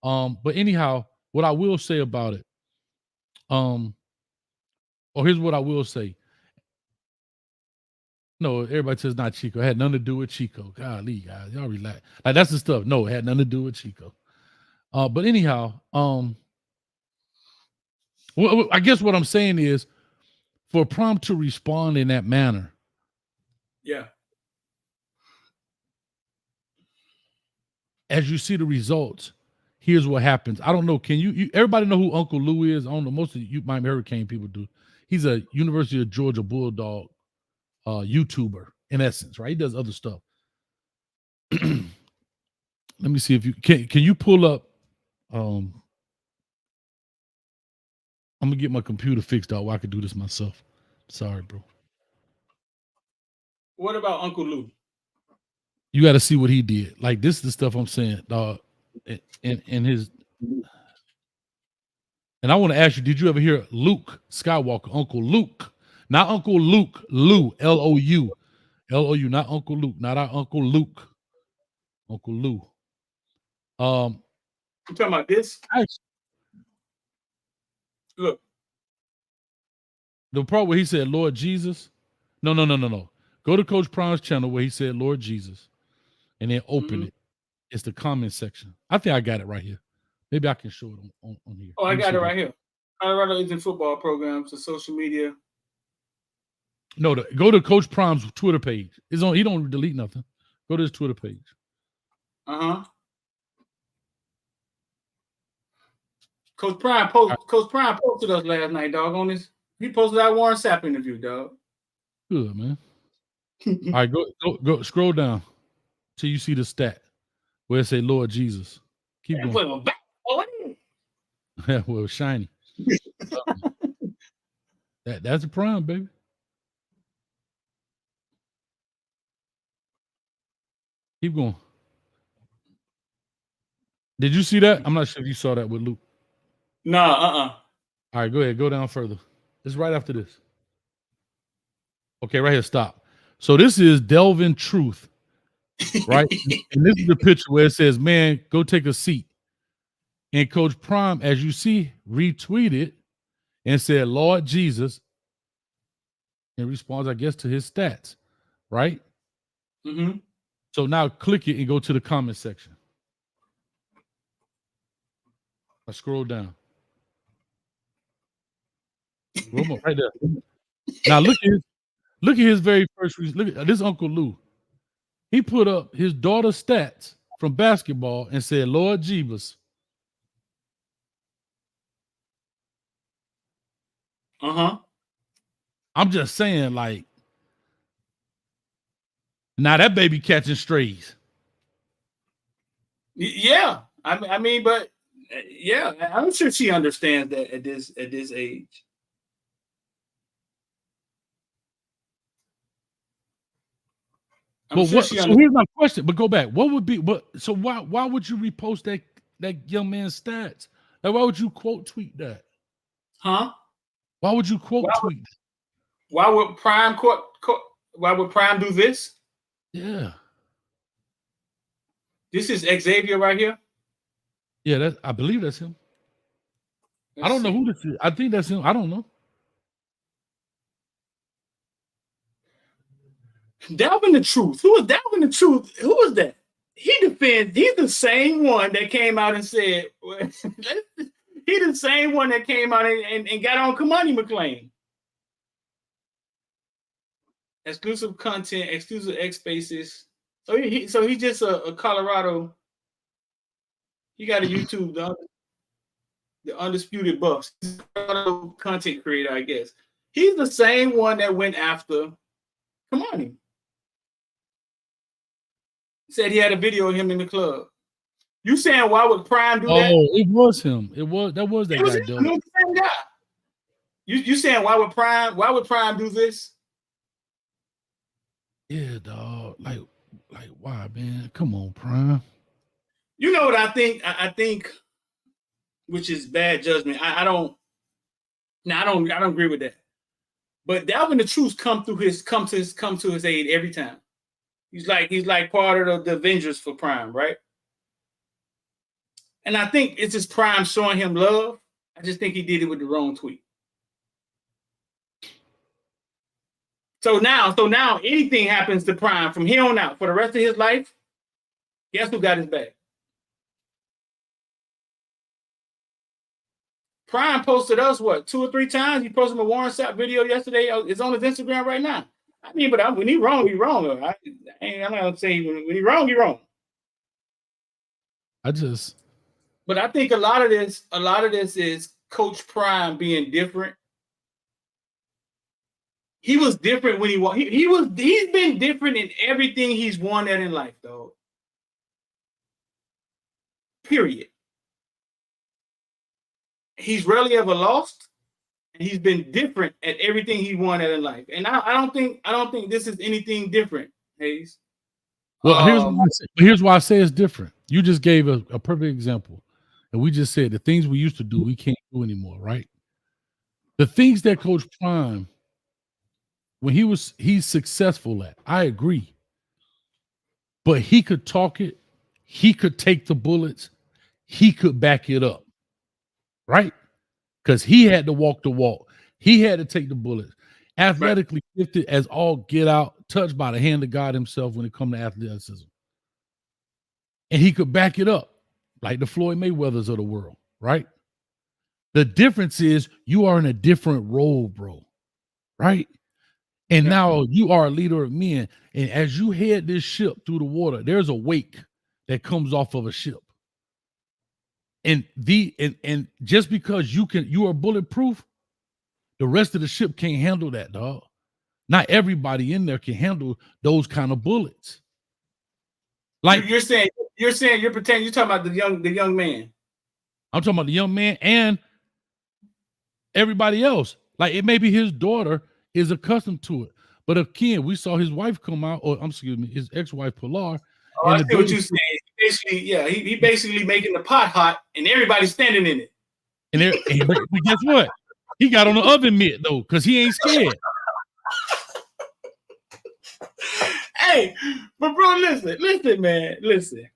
But anyhow, what I will say about it. Here's what I will say. No, everybody says not Chico. It had nothing to do with Chico. Golly, guys, y'all relax. Like, that's the stuff. No, it had nothing to do with Chico. But anyhow, well, I guess what I'm saying is, for Prime to respond in that manner. Yeah. As you see the results, here's what happens. I don't know. Can you everybody know who Uncle Lou is? I don't know. Most of you Miami Hurricane people do. He's a University of Georgia Bulldog YouTuber in essence, right? He does other stuff. Let me see if you can you pull up. I'm gonna get my computer fixed out where I can do this myself. Sorry, bro. What about Uncle Lou? You got to see what he did. Like, this is the stuff I'm saying, dog. And his. And I want to ask you, did you ever hear Luke Skywalker, Uncle Luke? Not Uncle Luke, Lou, L-O-U. L-O-U, not Uncle Luke, not our Uncle Luke. Uncle Lou. You talking about this? Look. The part where he said, Lord Jesus. No. Go to Coach Prime's channel where he said, Lord Jesus. And then open it. It's the comment section. I think I got it right here. Maybe I can show it on here. Oh, I got it right here. Colorado is in football programs, the social media. No, go to Coach Prime's Twitter page. It's on. He don't delete nothing. Go to his Twitter page. Coach Prime posted us last night, dog. On this, he posted that Warren Sapp interview, dog. Good, man. All right, go scroll down till you see the stat where it say Lord Jesus. Keep That going. boy was back, boy. Yeah, well, it was shiny. That's a prime, baby. Keep going. Did you see that? I'm not sure if you saw that with Luke. Nah, All right, go ahead. Go down further. It's right after this. Okay, right here. Stop. So this is Delvin Truth, right? And this is the picture where it says, "Man, go take a seat." And Coach Prime, as you see, retweeted and said, "Lord Jesus," in response, I guess, to his stats, right? Mm-hmm. So now click it and go to the comment section. I scroll down. One more, right there. Now look at his very first. Look at this Uncle Lou. He put up his daughter's stats from basketball and said, "Lord Jeebus." I'm just saying, like, now that baby catching strays. Yeah, I mean, but yeah, I'm sure she understands that at this age. But what? So here's my question. But go back. What would be? What? So why would you repost that young man's stats? Like, why would you quote tweet that? Huh? Why would you quote tweet that? Why would Prime why would Prime do this? Yeah. This is Xavier right here. Yeah, I believe that's him. I don't know who this is. I think that's him. I don't know. Delvin the Truth. Who is Delvin the Truth? Who is that? He defends. He's the same one that came out and said. He's the same one that came out and got on Kamani McLean. Exclusive content, exclusive X spaces. So he's just a Colorado. He got a YouTube, the Undisputed Buffs. He's a Colorado content creator, I guess. He's the same one that went after Kamani. Said he had a video of him in the club. You saying why would Prime do that? Oh, it was him. That was that guy. It was the same guy. You saying why would Prime do this? Yeah, dog. Like why, man? Come on, Prime. You know what I think? I think, which is bad judgment. I don't agree with that. But Delvin the Truth come to his aid every time. He's like part of the Avengers for Prime, right? And I think it's just Prime showing him love. I just think he did it with the wrong tweet. So now anything happens to Prime from here on out for the rest of his life, guess who got his back? Prime posted us, 2 or 3 times? He posted a Warren Sapp video yesterday. It's on his Instagram right now. I mean, but when he wrong, he wrong. I'm not gonna say when he wrong, he wrong. But I think a lot of this is Coach Prime being different. He was different when he won. He's been different in everything he's won at in life, though. Period. He's rarely ever lost, and he's been different at everything he won at in life. And I don't think this is anything different, Hayes. Well, here's why I say it's different. You just gave a perfect example. And we just said the things we used to do, we can't do anymore, right? The things that Coach Prime, when he's successful at, I agree. But he could talk it, he could take the bullets, he could back it up, right? Because he had to walk the walk. He had to take the bullets. Athletically gifted as all get out, touched by the hand of God himself when it comes to athleticism. And he could back it up like the Floyd Mayweathers of the world, right? The difference is you are in a different role, bro, right? And now you are a leader of men. And as you head this ship through the water, there's a wake that comes off of a ship. And just because you are bulletproof, the rest of the ship can't handle that, dog. Not everybody in there can handle those kind of bullets. Like you're saying you're saying you're pretending you're talking about the young man. I'm talking about the young man and everybody else. Like it may be his daughter is accustomed to it. But again, we saw his wife come out, or excuse me, his ex-wife Pilar. Oh, I see what you're saying. Basically, yeah, he basically making the pot hot and everybody's standing in it. But guess what? He got on the oven mitt though, because he ain't scared. Hey, but bro, listen, man, listen.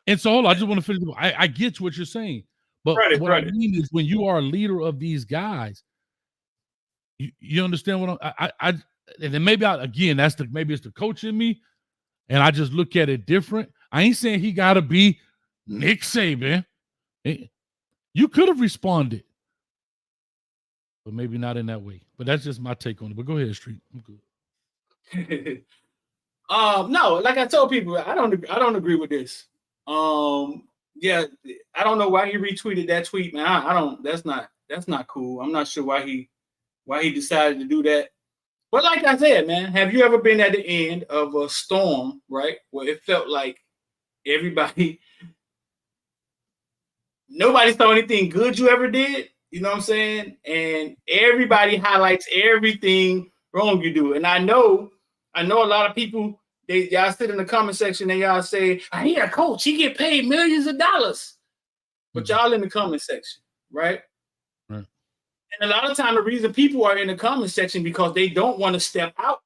And so hold on, I just want to finish. I get what you're saying, but what I mean is when you are a leader of these guys, you understand what I and then maybe maybe it's the coach in me, and I just look at it different. I ain't saying he got to be Nick Saban. You could have responded, but maybe not in that way. But that's just my take on it. But go ahead, Street. I'm good. No, like I told people, I don't agree with this. Yeah, I don't know why he retweeted that tweet, man. I don't. That's not cool. I'm not sure why he decided to do that. But like I said, man, have you ever been at the end of a storm, right, where it felt like nobody saw anything good you ever did? You know what I'm saying? And everybody highlights everything wrong you do. And I know a lot of people, y'all sit in the comment section and y'all say, I hear a coach, he get paid millions of dollars. But y'all in the comment section, right? Right. And a lot of time the reason people are in the comment section because they don't want to step out,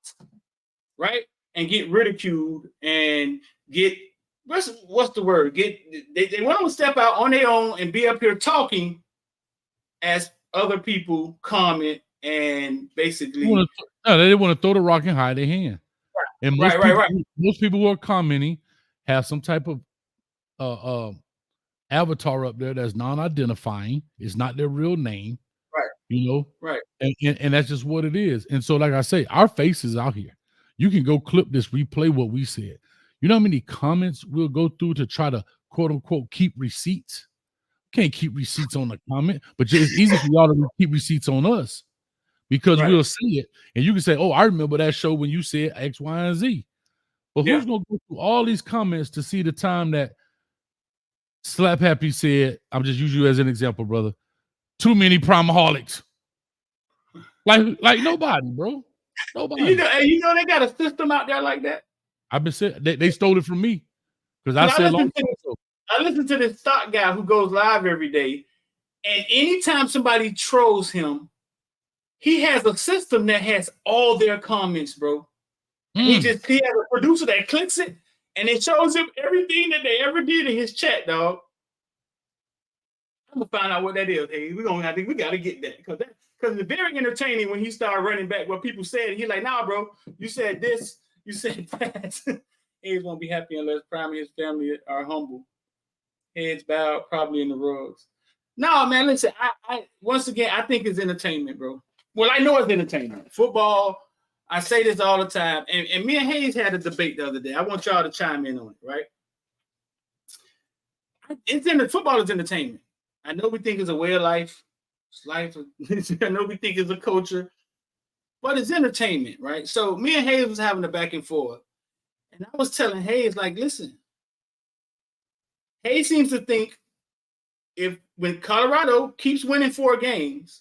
right? And get ridiculed and get what's the word? They want to step out on their own and be up here talking as other people comment and basically they didn't want to throw the rock and hide their hand. Right. And most people who are commenting have some type of avatar up there that's non-identifying. It's not their real name. Right. You know? Right. And that's just what it is. And so, like I say, our faces out here. You can go clip this, replay what we said. You know how many comments we'll go through to try to quote unquote keep receipts? Can't keep receipts on the comment, but it's easy for y'all to keep receipts on us because we'll see it. And you can say, oh, I remember that show when you said X, Y, and Z. But who's going to go through all these comments to see the time that Slap Happy said, I'm just using you as an example, brother, too many primaholics. Like nobody, bro. Nobody. You know they got a system out there like that. I've been saying they stole it from me because I said long time ago. I listen to this stock guy who goes live every day, and anytime somebody trolls him, he has a system that has all their comments, bro. He has a producer that clicks it, and it shows him everything that they ever did in his chat, dog. I'm gonna find out what that is. Hey, we gotta get that because it's very entertaining when he started running back what people said. And he's like, nah, bro, you said this, you said that. He won't be happy unless Prime and his family are humble. Heads bowed, probably in the rugs. No, man, listen, I once again, I think it's entertainment, bro. Well, I know it's entertainment. Football, I say this all the time, and me and Hayes had a debate the other day. I want y'all to chime in on it, right? Football is entertainment. I know we think it's a way of life. It's life. I know we think it's a culture, but it's entertainment, right? So me and Hayes was having a back and forth, and I was telling Hayes, like, listen, Hayes seems to think when Colorado keeps winning 4 games,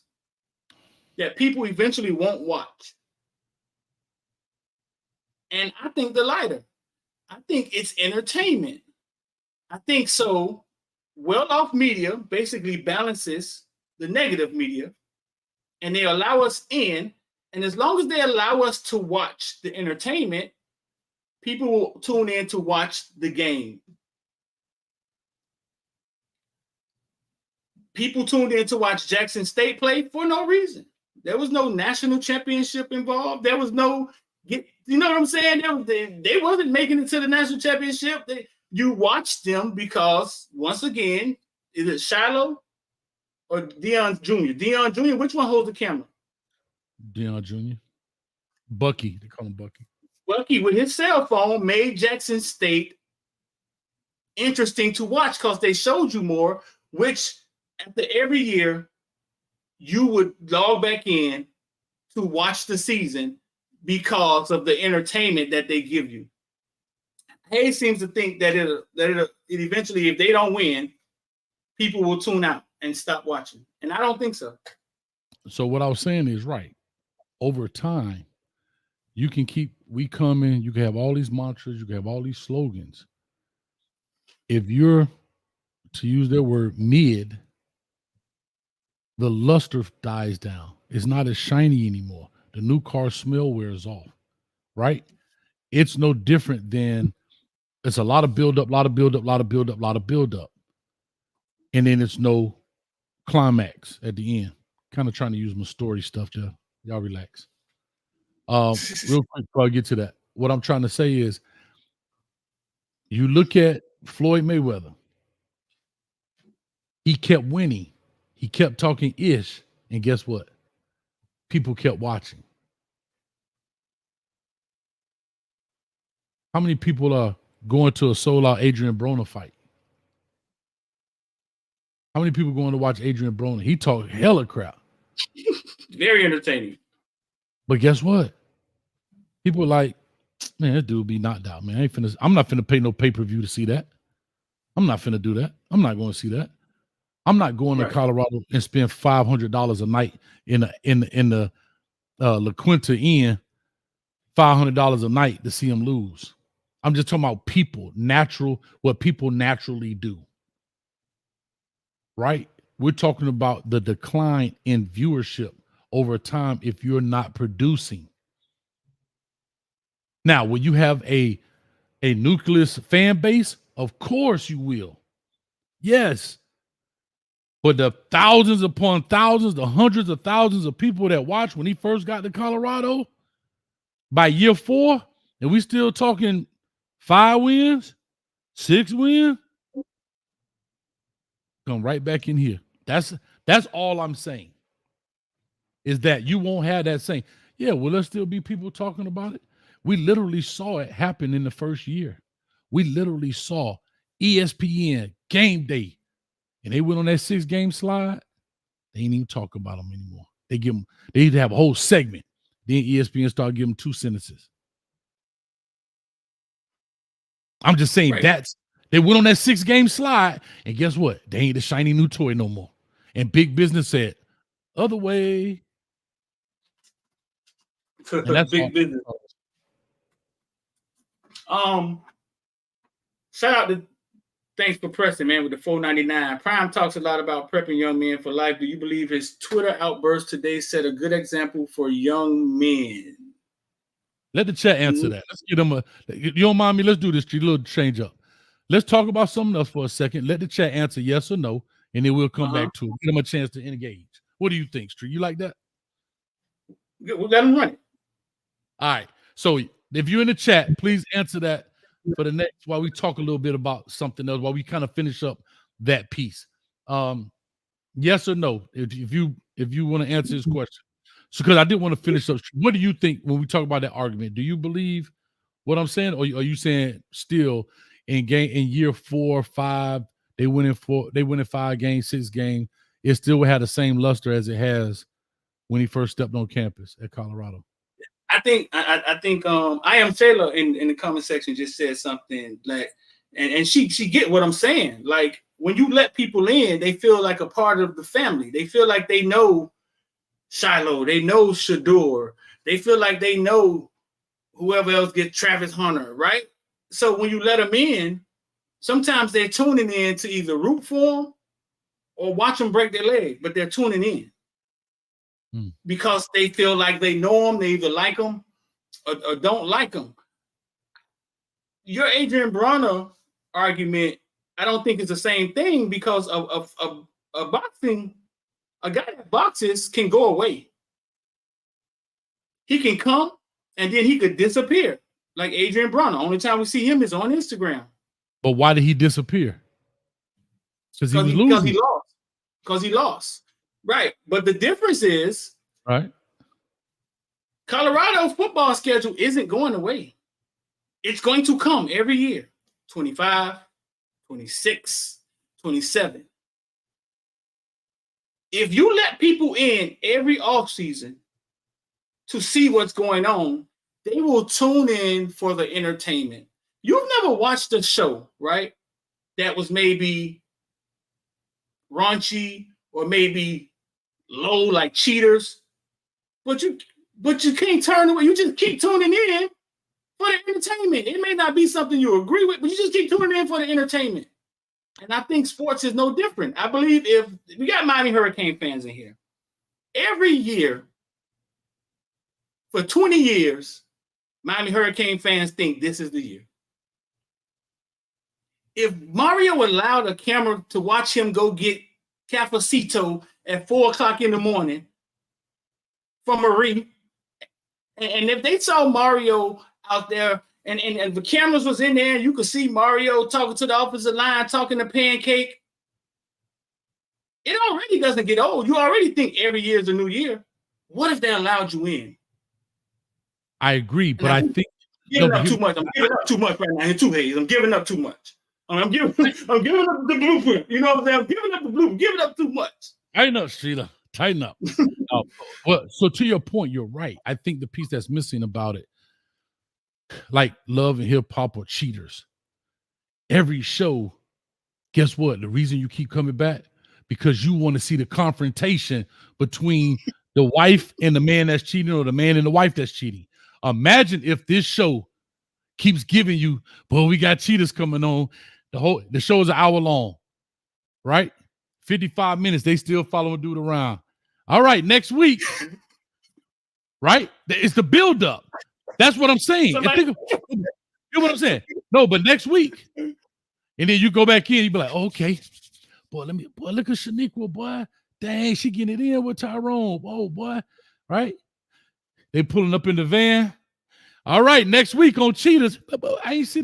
that people eventually won't watch. And I think the lighter. I think it's entertainment. I think so. Well-off media basically balances the negative media, and they allow us in. And as long as they allow us to watch the entertainment, people will tune in to watch the game. People tuned in to watch Jackson State play for no reason. There was no national championship involved. There was no, you know what I'm saying? They wasn't making it to the national championship. You watched them because, once again, is it Shiloh or Deion Jr.? Deion Jr., which one holds the camera? Deion Jr. Bucky, they call him Bucky. Bucky, with his cell phone, made Jackson State interesting to watch because they showed you more, which after every year, you would log back in to watch the season because of the entertainment that they give you. Hayes seems to think that it eventually, if they don't win, people will tune out and stop watching. And I don't think so. So what I was saying is right. Over time, you can we coming, you can have all these mantras, you can have all these slogans. If you're, to use their word, mid, the luster dies down. It's not as shiny anymore. The new car smell wears off, right? It's no different than it's a lot of buildup, lot of buildup, lot of buildup, lot of buildup. And then it's no climax at the end. Kind of trying to use my story stuff there. Y'all relax. Real quick before I get to that. What I'm trying to say is you look at Floyd Mayweather. He kept winning. He kept talking ish. And guess what? People kept watching. How many people are going to a sold-out Adrian Broner fight? How many people going to watch Adrian Broner? He talked hella crap. Very entertaining. But guess what? People are like, man, this dude be knocked out, man. I'm not finna pay no pay-per-view to see that. I'm not finna do that. I'm not going to see that. I'm not going to Colorado and spend $500 a night in the La Quinta Inn, $500 a night to see him lose. I'm just talking about what people naturally do. Right? We're talking about the decline in viewership over time if you're not producing. Now, will you have a nucleus fan base? Of course you will. Yes. But the thousands upon thousands, the hundreds of thousands of people that watched when he first got to Colorado, by year 4, and we still talking 5 wins, 6 wins, come right back in here. That's all I'm saying. Is that you won't have that same. Yeah, will there still be people talking about it? We literally saw it happen in the first year. We literally saw ESPN game day, and they went on that 6-game slide. They ain't even talk about them anymore. They need to have a whole segment. Then ESPN started giving them 2 sentences. I'm just saying they went on that 6-game slide, and guess what? They ain't the shiny new toy no more. And big business said, other way. And that's big business. Shout out to thanks for pressing, man, with the $4.99. Prime talks a lot about prepping young men for life. Do you believe his Twitter outburst today set a good example for young men? Let the chat answer that. Let's get them you don't mind me? Let's do this, a little change up. Let's talk about something else for a second. Let the chat answer yes or no, and then we'll come back to it. Give them a chance to engage. What do you think, Street? You like that? Let them run it. All right. So if you're in the chat, please answer that for the next while we talk a little bit about something else, while we kind of finish up that piece. Yes or no, if you want to answer this question. So because I did want to finish up. What do you think when we talk about that argument? Do you believe what I'm saying, or are you saying still in year 4 or 5, they win in 5 games, 6 games, it still had the same luster as it has when he first stepped on campus at Colorado? I think I am Taylor in the comment section just said something like, and she get what I'm saying. Like when you let people in, they feel like a part of the family. They feel like they know Shiloh, they know Shador, they feel like they know whoever else gets Travis Hunter, right? So when you let them in, sometimes they're tuning in to either root for them or watch them break their leg, but they're tuning in. Because they feel like they know them, they either like them or don't like them. Your Adrian Broner argument, I don't think it's the same thing because of boxing. A guy that boxes can go away. He can come and then he could disappear, like Adrian Broner. Only time we see him is on Instagram. But why did he disappear? Because he was losing. Because he lost. Right. But the difference is, right, Colorado's football schedule isn't going away. It's going to come every year. 25, 26, 27. If you let people in every offseason to see what's going on, they will tune in for the entertainment. You've never watched a show, right? That was maybe raunchy or maybe low, like Cheaters, but you can't turn away. You just keep tuning in for the entertainment. It may not be something you agree with, but you just keep tuning in for the entertainment. And I think sports is no different. I believe if we got Miami Hurricane fans in here, every year for 20 years, Miami Hurricane fans think this is the year. If Mario allowed a camera to watch him go get cafecito at 4:00 in the morning from Marie, and if they saw Mario out there and the cameras was in there, and you could see Mario talking to the offensive line, talking to Pancake, it already doesn't get old. You already think every year is a new year. What if they allowed you in? I agree, but I think giving up too much. I'm giving up too much right now. Here, too, Hayes. I'm giving up too much. I'm giving up the blueprint. You know what I'm saying? I'm giving up the blueprint. Giving up too much. Tighten up, Sheila. Tighten up. Well, so to your point, you're right. I think the piece that's missing about it, like Love and Hip Hop or Cheaters, every show, guess what? The reason you keep coming back, because you want to see the confrontation between the wife and the man that's cheating, or the man and the wife that's cheating. Imagine if this show keeps giving you, well, we got cheaters coming on. The show is an hour long, right? 55 minutes. They still following dude around. All right, next week, right? It's the buildup. That's what I'm saying. You know what I'm saying? No, but next week, and then you go back in, you be like, oh, okay, boy, look at Shaniqua, boy. Dang, she getting it in with Tyrone. Oh, boy, right? They pulling up in the van. All right, next week on Cheaters, I ain't see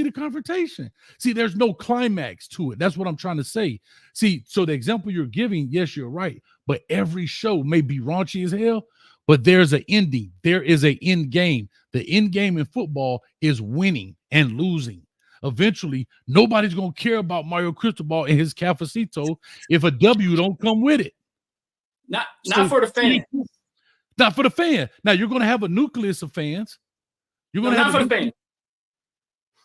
the confrontation. See, there's no climax to it. That's what I'm trying to say. See, so the example you're giving, yes, you're right. But every show may be raunchy as hell, but there's an ending. There is an end game. The end game in football is winning and losing. Eventually, nobody's gonna care about Mario Cristobal and his cafecito if a W don't come with it. Not for the fan. Not for the fan. Now you're gonna have a nucleus of fans. You're gonna have not for the fans.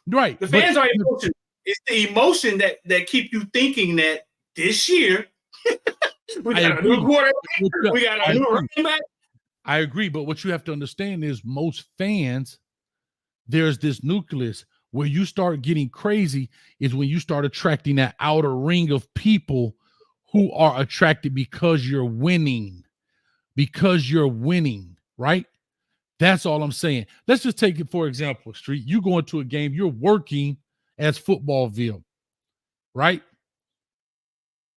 Right. The fans are emotion. It's the emotion that keep you thinking that this year we got a new quarterback. We got a new running back. I agree, but what you have to understand is most fans, there's this nucleus. Where you start getting crazy is when you start attracting that outer ring of people who are attracted because you're winning. Because you're winning, right? That's all I'm saying. Let's just take it for example, Street. You go into a game, you're working as Footballville, right?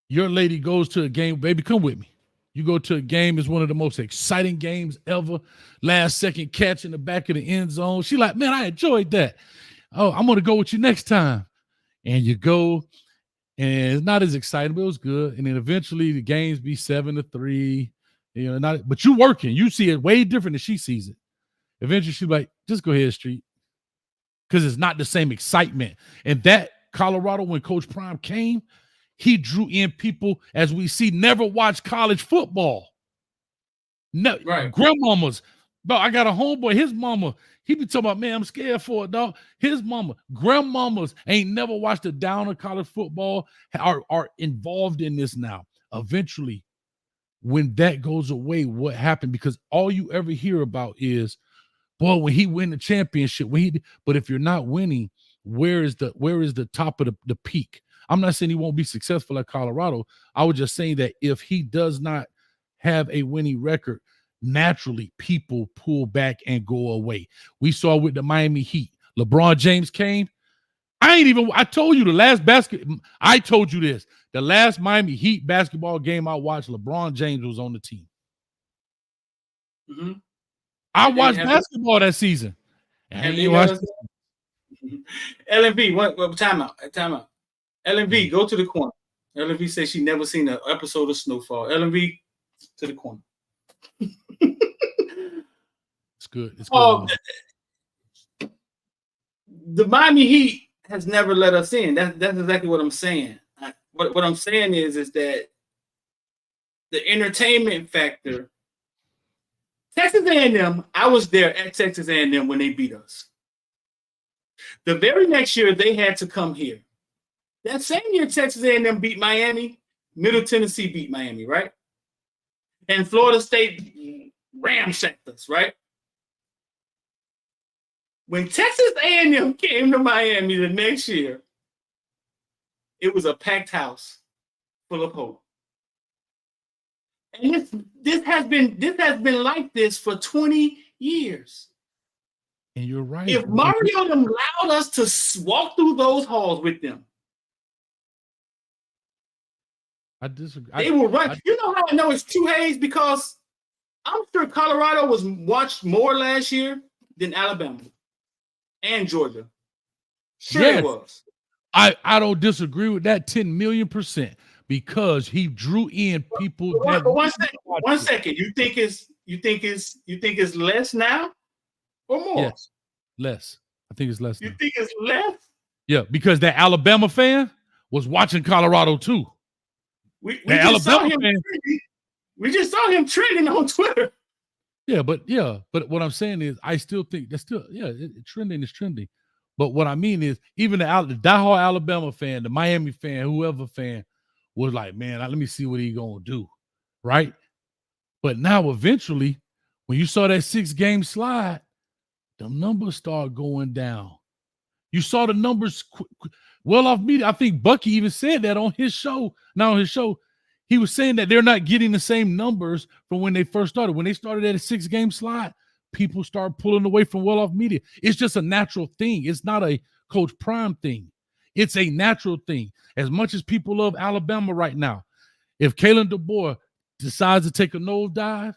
Your lady goes to a game, baby, come with me. You go to a game, it's one of the most exciting games ever. Last second catch in the back of the end zone. She like, man, I enjoyed that. Oh, I'm going to go with you next time. And you go, and it's not as exciting, but it was good. And then eventually the games be 7-3. You know, but you working. You see it way different than she sees it. Eventually she's like, just go ahead, Street. Because it's not the same excitement. And that Colorado, when Coach Prime came, he drew in people, as we see, never watched college football. No, right. Grandmamas. Bro, I got a homeboy, his mama, he be talking about, man, I'm scared for it, dog. His mama, grandmamas ain't never watched a down of college football, are involved in this now. Eventually, when that goes away, what happened? Because all you ever hear about is, boy, when he win the championship, but if you're not winning, where is the top of the peak? I'm not saying he won't be successful at Colorado. I was just saying that if he does not have a winning record, naturally people pull back and go away. We saw with the Miami Heat. LeBron James came. I told you I told you this. The last Miami Heat basketball game I watched, LeBron James was on the team. Mm-hmm. I watched basketball that season. LMV, what time out? LMV, go to the corner. LMV says she never seen an episode of Snowfall. LMV, to the corner. It's good. It's good. The Miami Heat has never let us in. That's exactly what I'm saying. What I'm saying is that the entertainment factor. Texas A&M, I was there at Texas A&M when they beat us. The very next year, they had to come here. That same year, Texas A&M beat Miami. Middle Tennessee beat Miami, right? And Florida State ramshacked us, right? When Texas A&M came to Miami the next year, it was a packed house full of hope. And this has been like this for 20 years. And you're right. If Mario allowed us to walk through those halls with them, I disagree. They will run. You know how I know it's two Hayes? Because I'm sure Colorado was watched more last year than Alabama and Georgia. Sure, yes. It was. I don't disagree with that 10,000,000% because he drew in people. But one second. You think it's less now or more? Yes, less. I think it's less. You now. think it's less? Yeah, because that Alabama fan was watching Colorado too. We just saw him trending on Twitter. Yeah, but what I'm saying is, I still think that's still trending is trending. But what I mean is, even the diehard Alabama fan, the Miami fan, whoever fan, was like, man, let me see what he gonna do, right? But now, eventually, when you saw that 6-game slide, the numbers start going down. You saw the numbers well off media. I think Bucky even said that on his show. Now on his show, he was saying that they're not getting the same numbers from when they first started. When they started at a 6-game slide, people start pulling away from well off media. It's just a natural thing. It's not a Coach Prime thing. It's a natural thing. As much as people love Alabama right now, if Kalen DeBoer decides to take a nosedive,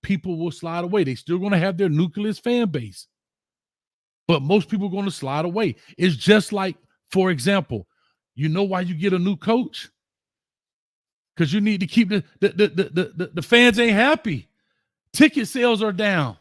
people will slide away. They still going to have their nucleus fan base. But most people are going to slide away. It's just like, for example, you know why you get a new coach? Because you need to keep the fans ain't happy. Ticket sales are down.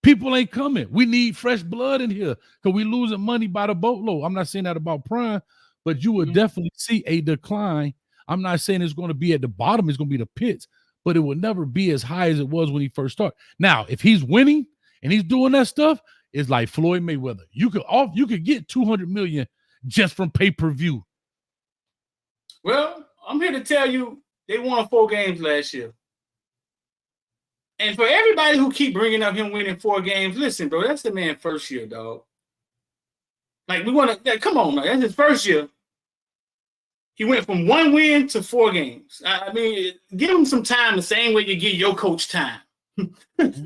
People ain't coming. We need fresh blood in here because we losing money by the boatload. I'm not saying that about Prime, but you will definitely see a decline. I'm not saying it's going to be at the bottom. It's going to be the pits, but it will never be as high as it was when he first started. Now, if he's winning and he's doing that stuff, it's like Floyd Mayweather. You could get $200 million just from pay-per-view. Well, I'm here to tell you they won 4 games last year. And for everybody who keep bringing up him winning 4 games, listen, bro, that's the man's first year, dog. Like, we want to, come on, man. That's his first year. He went from 1 win to 4 games. I mean, give him some time the same way you give your coach time.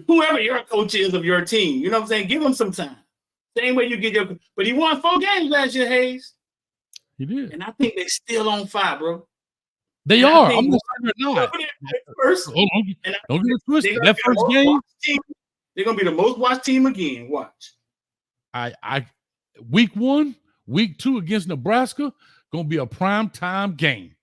Whoever your coach is of your team, you know what I'm saying? Give him some time. Same way you get your, but he won 4 games last year, Hayes. He did. And I think they're still on fire, bro. They and are. I'm not saying they're not. First, don't get it twisted. That first game, they're gonna be the most watched team again. Watch. Week 1, week 2 against Nebraska, gonna be a prime time game,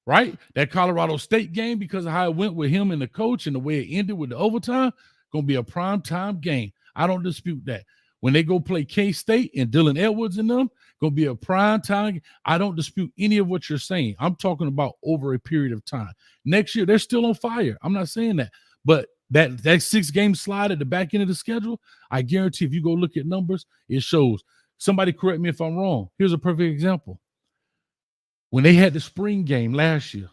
right? That Colorado State game, because of how it went with him and the coach and the way it ended with the overtime, gonna be a prime time game. I don't dispute that. When they go play K-State and Dylan Edwards and them, gonna be a prime time. I don't dispute any of what you're saying. I'm talking about over a period of time. Next year, they're still on fire. I'm not saying that. But that 6-game slide at the back end of the schedule, I guarantee if you go look at numbers, it shows. Somebody correct me if I'm wrong. Here's a perfect example. When they had the spring game last year,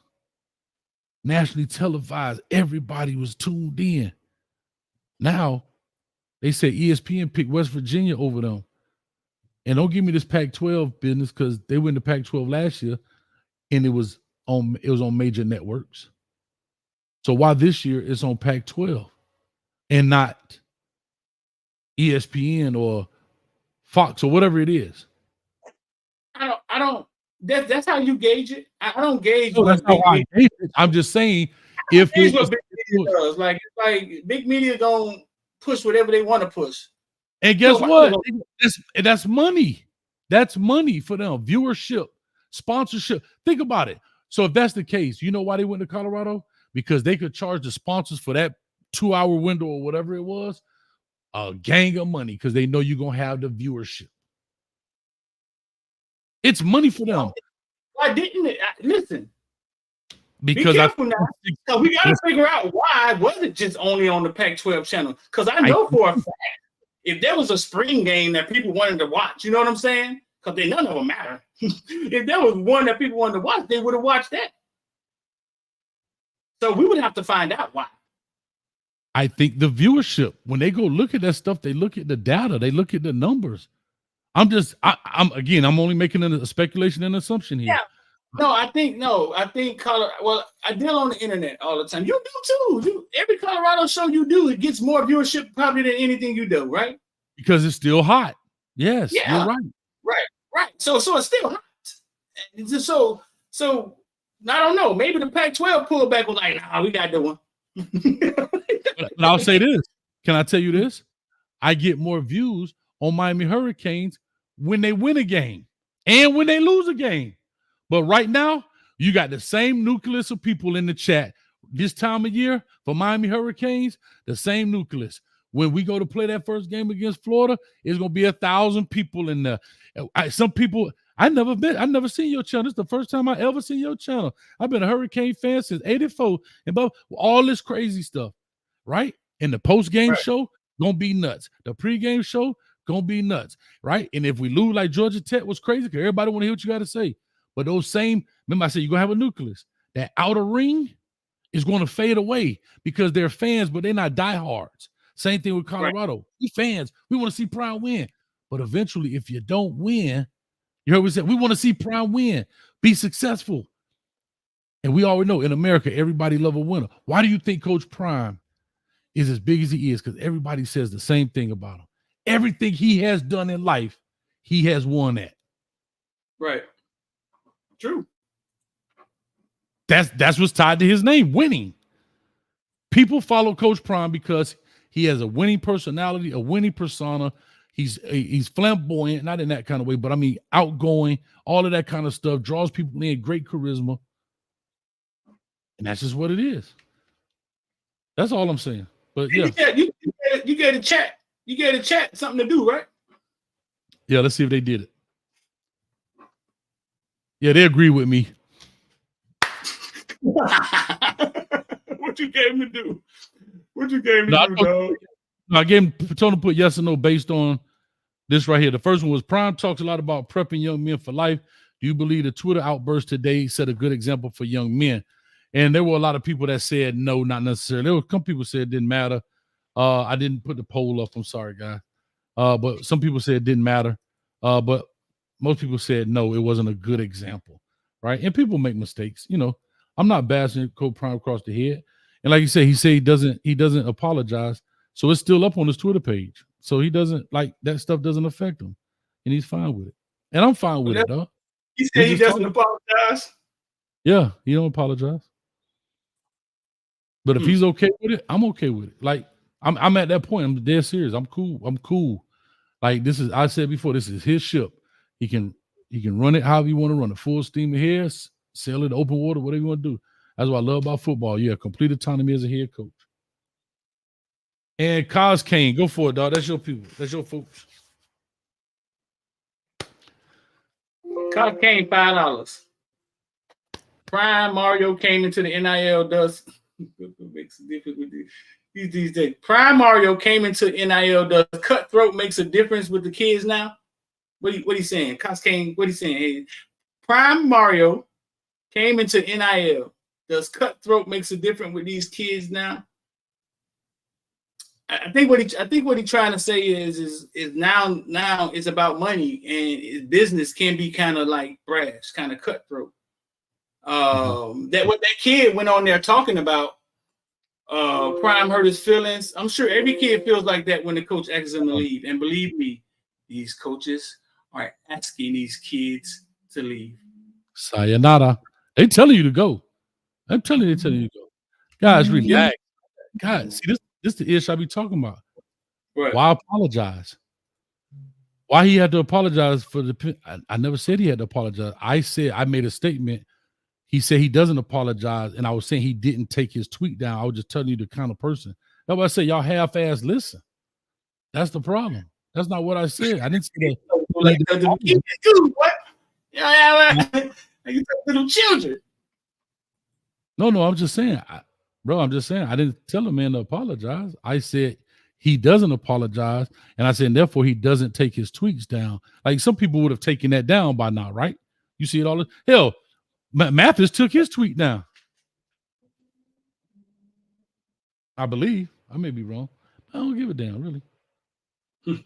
nationally televised, everybody was tuned in. Now, they say ESPN picked West Virginia over them. And don't give me this Pac-12 business because they went to Pac-12 last year, and it was on major networks. So why this year it's on Pac-12 and not ESPN or Fox or whatever it is? I don't. That's how you gauge it. I don't gauge. No, that's how I gauge it. I'm just saying if it what big media does. Like big media gonna push whatever they want to push. And guess what? That's money. That's money for them. Viewership, sponsorship. Think about it. So if that's the case, you know why they went to Colorado? Because they could charge the sponsors for that 2-hour window or whatever it was a gang of money because they know you're going to have the viewership. It's money for them. Why didn't it? Listen. Because be careful now. So we got to figure out why was it just only on the Pac-12 channel? Because I know for a fact if there was a spring game that people wanted to watch, you know what I'm saying? Because none of them matter. If there was one that people wanted to watch, they would have watched that. So we would have to find out why. I think the viewership, when they go look at that stuff, they look at the data, they look at the numbers. I'm only making a speculation and assumption here. Yeah. I think Colorado. Well, I deal on the internet all the time. You do too. Every Colorado show you do, it gets more viewership probably than anything you do, right? Because it's still hot. Yes, you're right. Right. So it's still hot. So I don't know. Maybe the Pac-12 pullback was like, nah, we got the one. But I'll say this. Can I tell you this? I get more views on Miami Hurricanes when they win a game and when they lose a game. But right now, you got the same nucleus of people in the chat this time of year for Miami Hurricanes, the same nucleus. When we go to play that first game against Florida, it's going to be 1,000 people in there. Some people, I never seen your channel. It's the first time I ever seen your channel. I've been a Hurricane fan since 84 and all this crazy stuff, right? And the post-game show, going to be nuts. The pre-game show, going to be nuts, right? And if we lose like Georgia Tech was crazy, because everybody want to hear what you got to say. But remember I said, you're going to have a nucleus. That outer ring is going to fade away because they're fans, but they're not diehards. Same thing with Colorado. Right. We fans, we want to see Prime win. But eventually, if you don't win, you heard what we said, we want to see Prime win, be successful. And we already know in America, everybody love a winner. Why do you think Coach Prime is as big as he is? Because everybody says the same thing about him. Everything he has done in life, he has won at. Right. True. That's what's tied to his name, winning. People follow Coach Prime because he has a winning personality, a winning persona. He's flamboyant, not in that kind of way, but I mean outgoing, all of that kind of stuff, draws people in, great charisma. And that's just what it is. That's all I'm saying. But yeah. You get a chat. You get a chat, something to do, right? Yeah, let's see if they did it. Yeah, they agree with me. What you gave him to do? What you gave him to do, dog? I gave him, told him to put yes or no based on this right here. The first one was Prime talks a lot about prepping young men for life. Do you believe the Twitter outburst today set a good example for young men? And there were a lot of people that said no, not necessarily. There were some people said it didn't matter. I didn't put the poll up. I'm sorry, guys. But some people said it didn't matter. But most people said no, it wasn't a good example, right? And people make mistakes. You know, I'm not bashing Coach Prime across the head. And like you said, he said he doesn't apologize. So it's still up on his Twitter page. So he doesn't, like, that stuff doesn't affect him. And he's fine with it. And I'm fine with it, though. He said he doesn't apologize. Yeah, he don't apologize. But if he's okay with it, I'm okay with it. Like, I'm at that point. I'm dead serious. I'm cool. Like, I said before, this is his ship. He can run it however you want to run it. Full steam ahead, sail it, open water, whatever you want to do. That's what I love about football. Yeah, complete autonomy as a head coach. And Cos Kane, go for it, dog. That's your people. That's your folks. Cos Kane, $5. Prime Mario came into the NIL dust. Makes a difference with these days. Prime Mario came into NIL dust. Cutthroat makes a difference with the kids now. What he saying? Cos Kane, what he saying? Hey, Prime Mario came into NIL. Does cutthroat makes a difference with these kids now? I think what he's trying to say is now it's about money, and business can be kind of like brash, kind of cutthroat. That what that kid went on there talking about, Prime hurt his feelings. I'm sure every kid feels like that when the coach asks them to leave. And believe me, these coaches are asking these kids to leave. Sayonara. They telling you to go. I'm telling you, to go. Guys, relax. Guys, see, this the issue I be talking about. Right. Why apologize? Why he had to apologize for I never said he had to apologize. I made a statement. He said he doesn't apologize, and I was saying he didn't take his tweet down. I was just telling you the kind of person. That's why I say y'all half-ass listen. That's the problem. That's not what I said. I didn't say that. What? Yeah, you little children. No, I'm just saying, bro. I'm just saying I didn't tell a man to apologize. I said he doesn't apologize. And I said, and therefore he doesn't take his tweets down. Like some people would have taken that down by now, right? You see it all. Hell, Mathis took his tweet down. I believe. I may be wrong. I don't give a damn, really.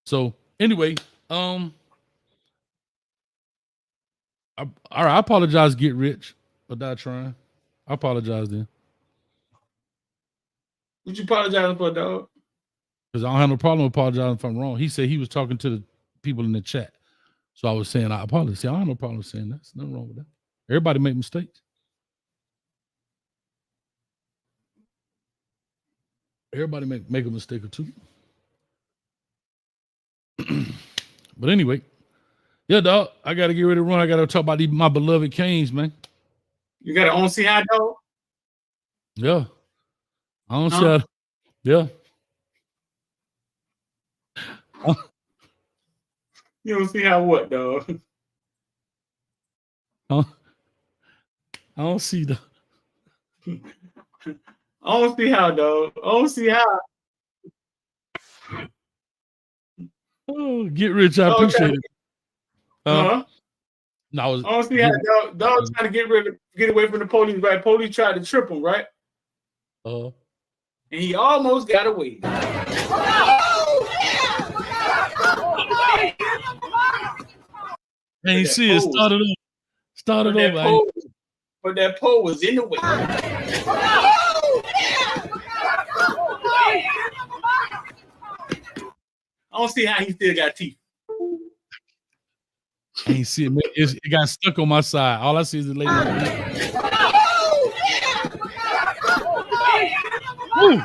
So anyway, all right, I apologize, Get Rich, for not trying. I apologize then. What you apologizing for, dog? Because I don't have no problem apologizing if I'm wrong. He said he was talking to the people in the chat. So I was saying I apologize. See, I don't have no problem saying that. There's nothing wrong with that. Everybody make mistakes. Everybody make a mistake or two. But anyway, yeah, dog, I got to get ready to run. I got to talk about my beloved Canes, man. You got to own see how, dog? Yeah. I don't see how. Yeah. You don't see how what, dog? I don't see the. I don't see how, dog. I don't see how. Oh, Get Rich, I appreciate it. No, I don't see how, dog. Dog's trying to get away from the police, right? Police tried to trip him, right? And he almost got away. Ain't see it started over. But that pole was in the way. I don't see how he still got teeth. I ain't see it. It got stuck on my side. All I see is the lady. Woo.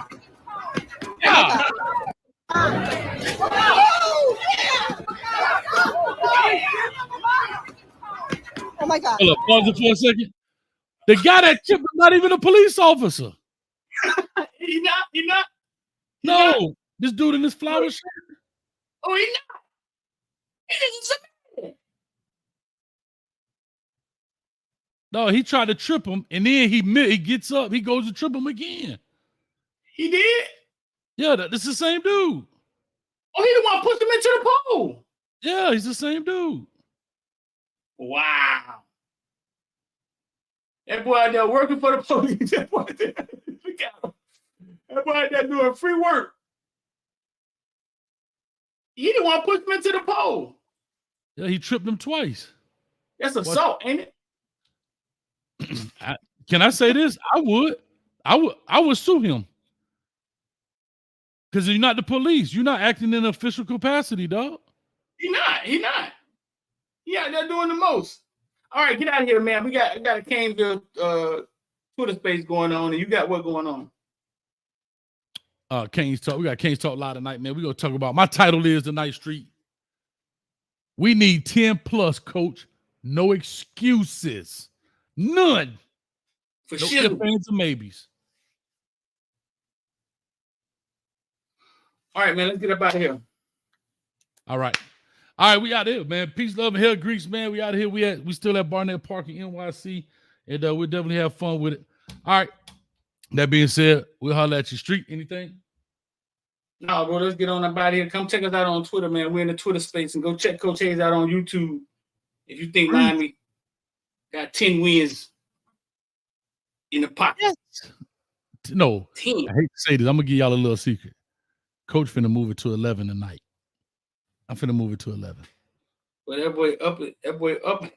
Yeah. Oh my God. Hold up, pause it for a second. The guy that chipped is not even a police officer. He not. No, this dude in this flower shirt. Oh, he not. He didn't. No, he tried to trip him, and then he gets up. He goes to trip him again. He did? Yeah, that's the same dude. Oh, he the one pushed him into the pole. Yeah, he's the same dude. Wow. That boy out there working for the police. That boy out there, look at him. That boy out there doing free work. He the one pushed him into the pole. Yeah, he tripped him twice. That's assault, ain't it? Can I say this? I would sue him. Because you're not the police. You're not acting in official capacity, dog. He not. He out there doing the most. All right, get out of here, man. I got a Canesville Twitter space going on, and you got what going on? Canes Talk. We got Canes Talk Live tonight, man. We're going to talk about, my title is The Night Street. We need 10 plus, coach. No excuses. None. For no sure. ifs, ands, or maybes. All right, man. Let's get up out of here. All right. We out here, man. Peace, love, and hell, Greeks, man. We out here. We still at Barnett Park in NYC, and we'll definitely have fun with it. All right. That being said, we'll holler at you. Street, anything? No, bro. Let's get on up out of here. Come check us out on Twitter, man. We're in the Twitter space, and go check Coach Hayes out on YouTube. If you think Miami got 10 wins in the pocket. Yes. No. 10. I hate to say this. I'm gonna give y'all a little secret. Coach finna move it to 11 tonight. I'm finna move it to 11. But that boy up it. That boy up it.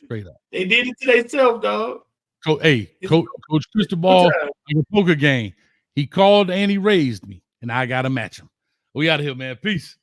Straight up. They did it to themselves, dog. Coach Cristobal, like a poker game. He called and he raised me, and I gotta match him. We out of here, man. Peace.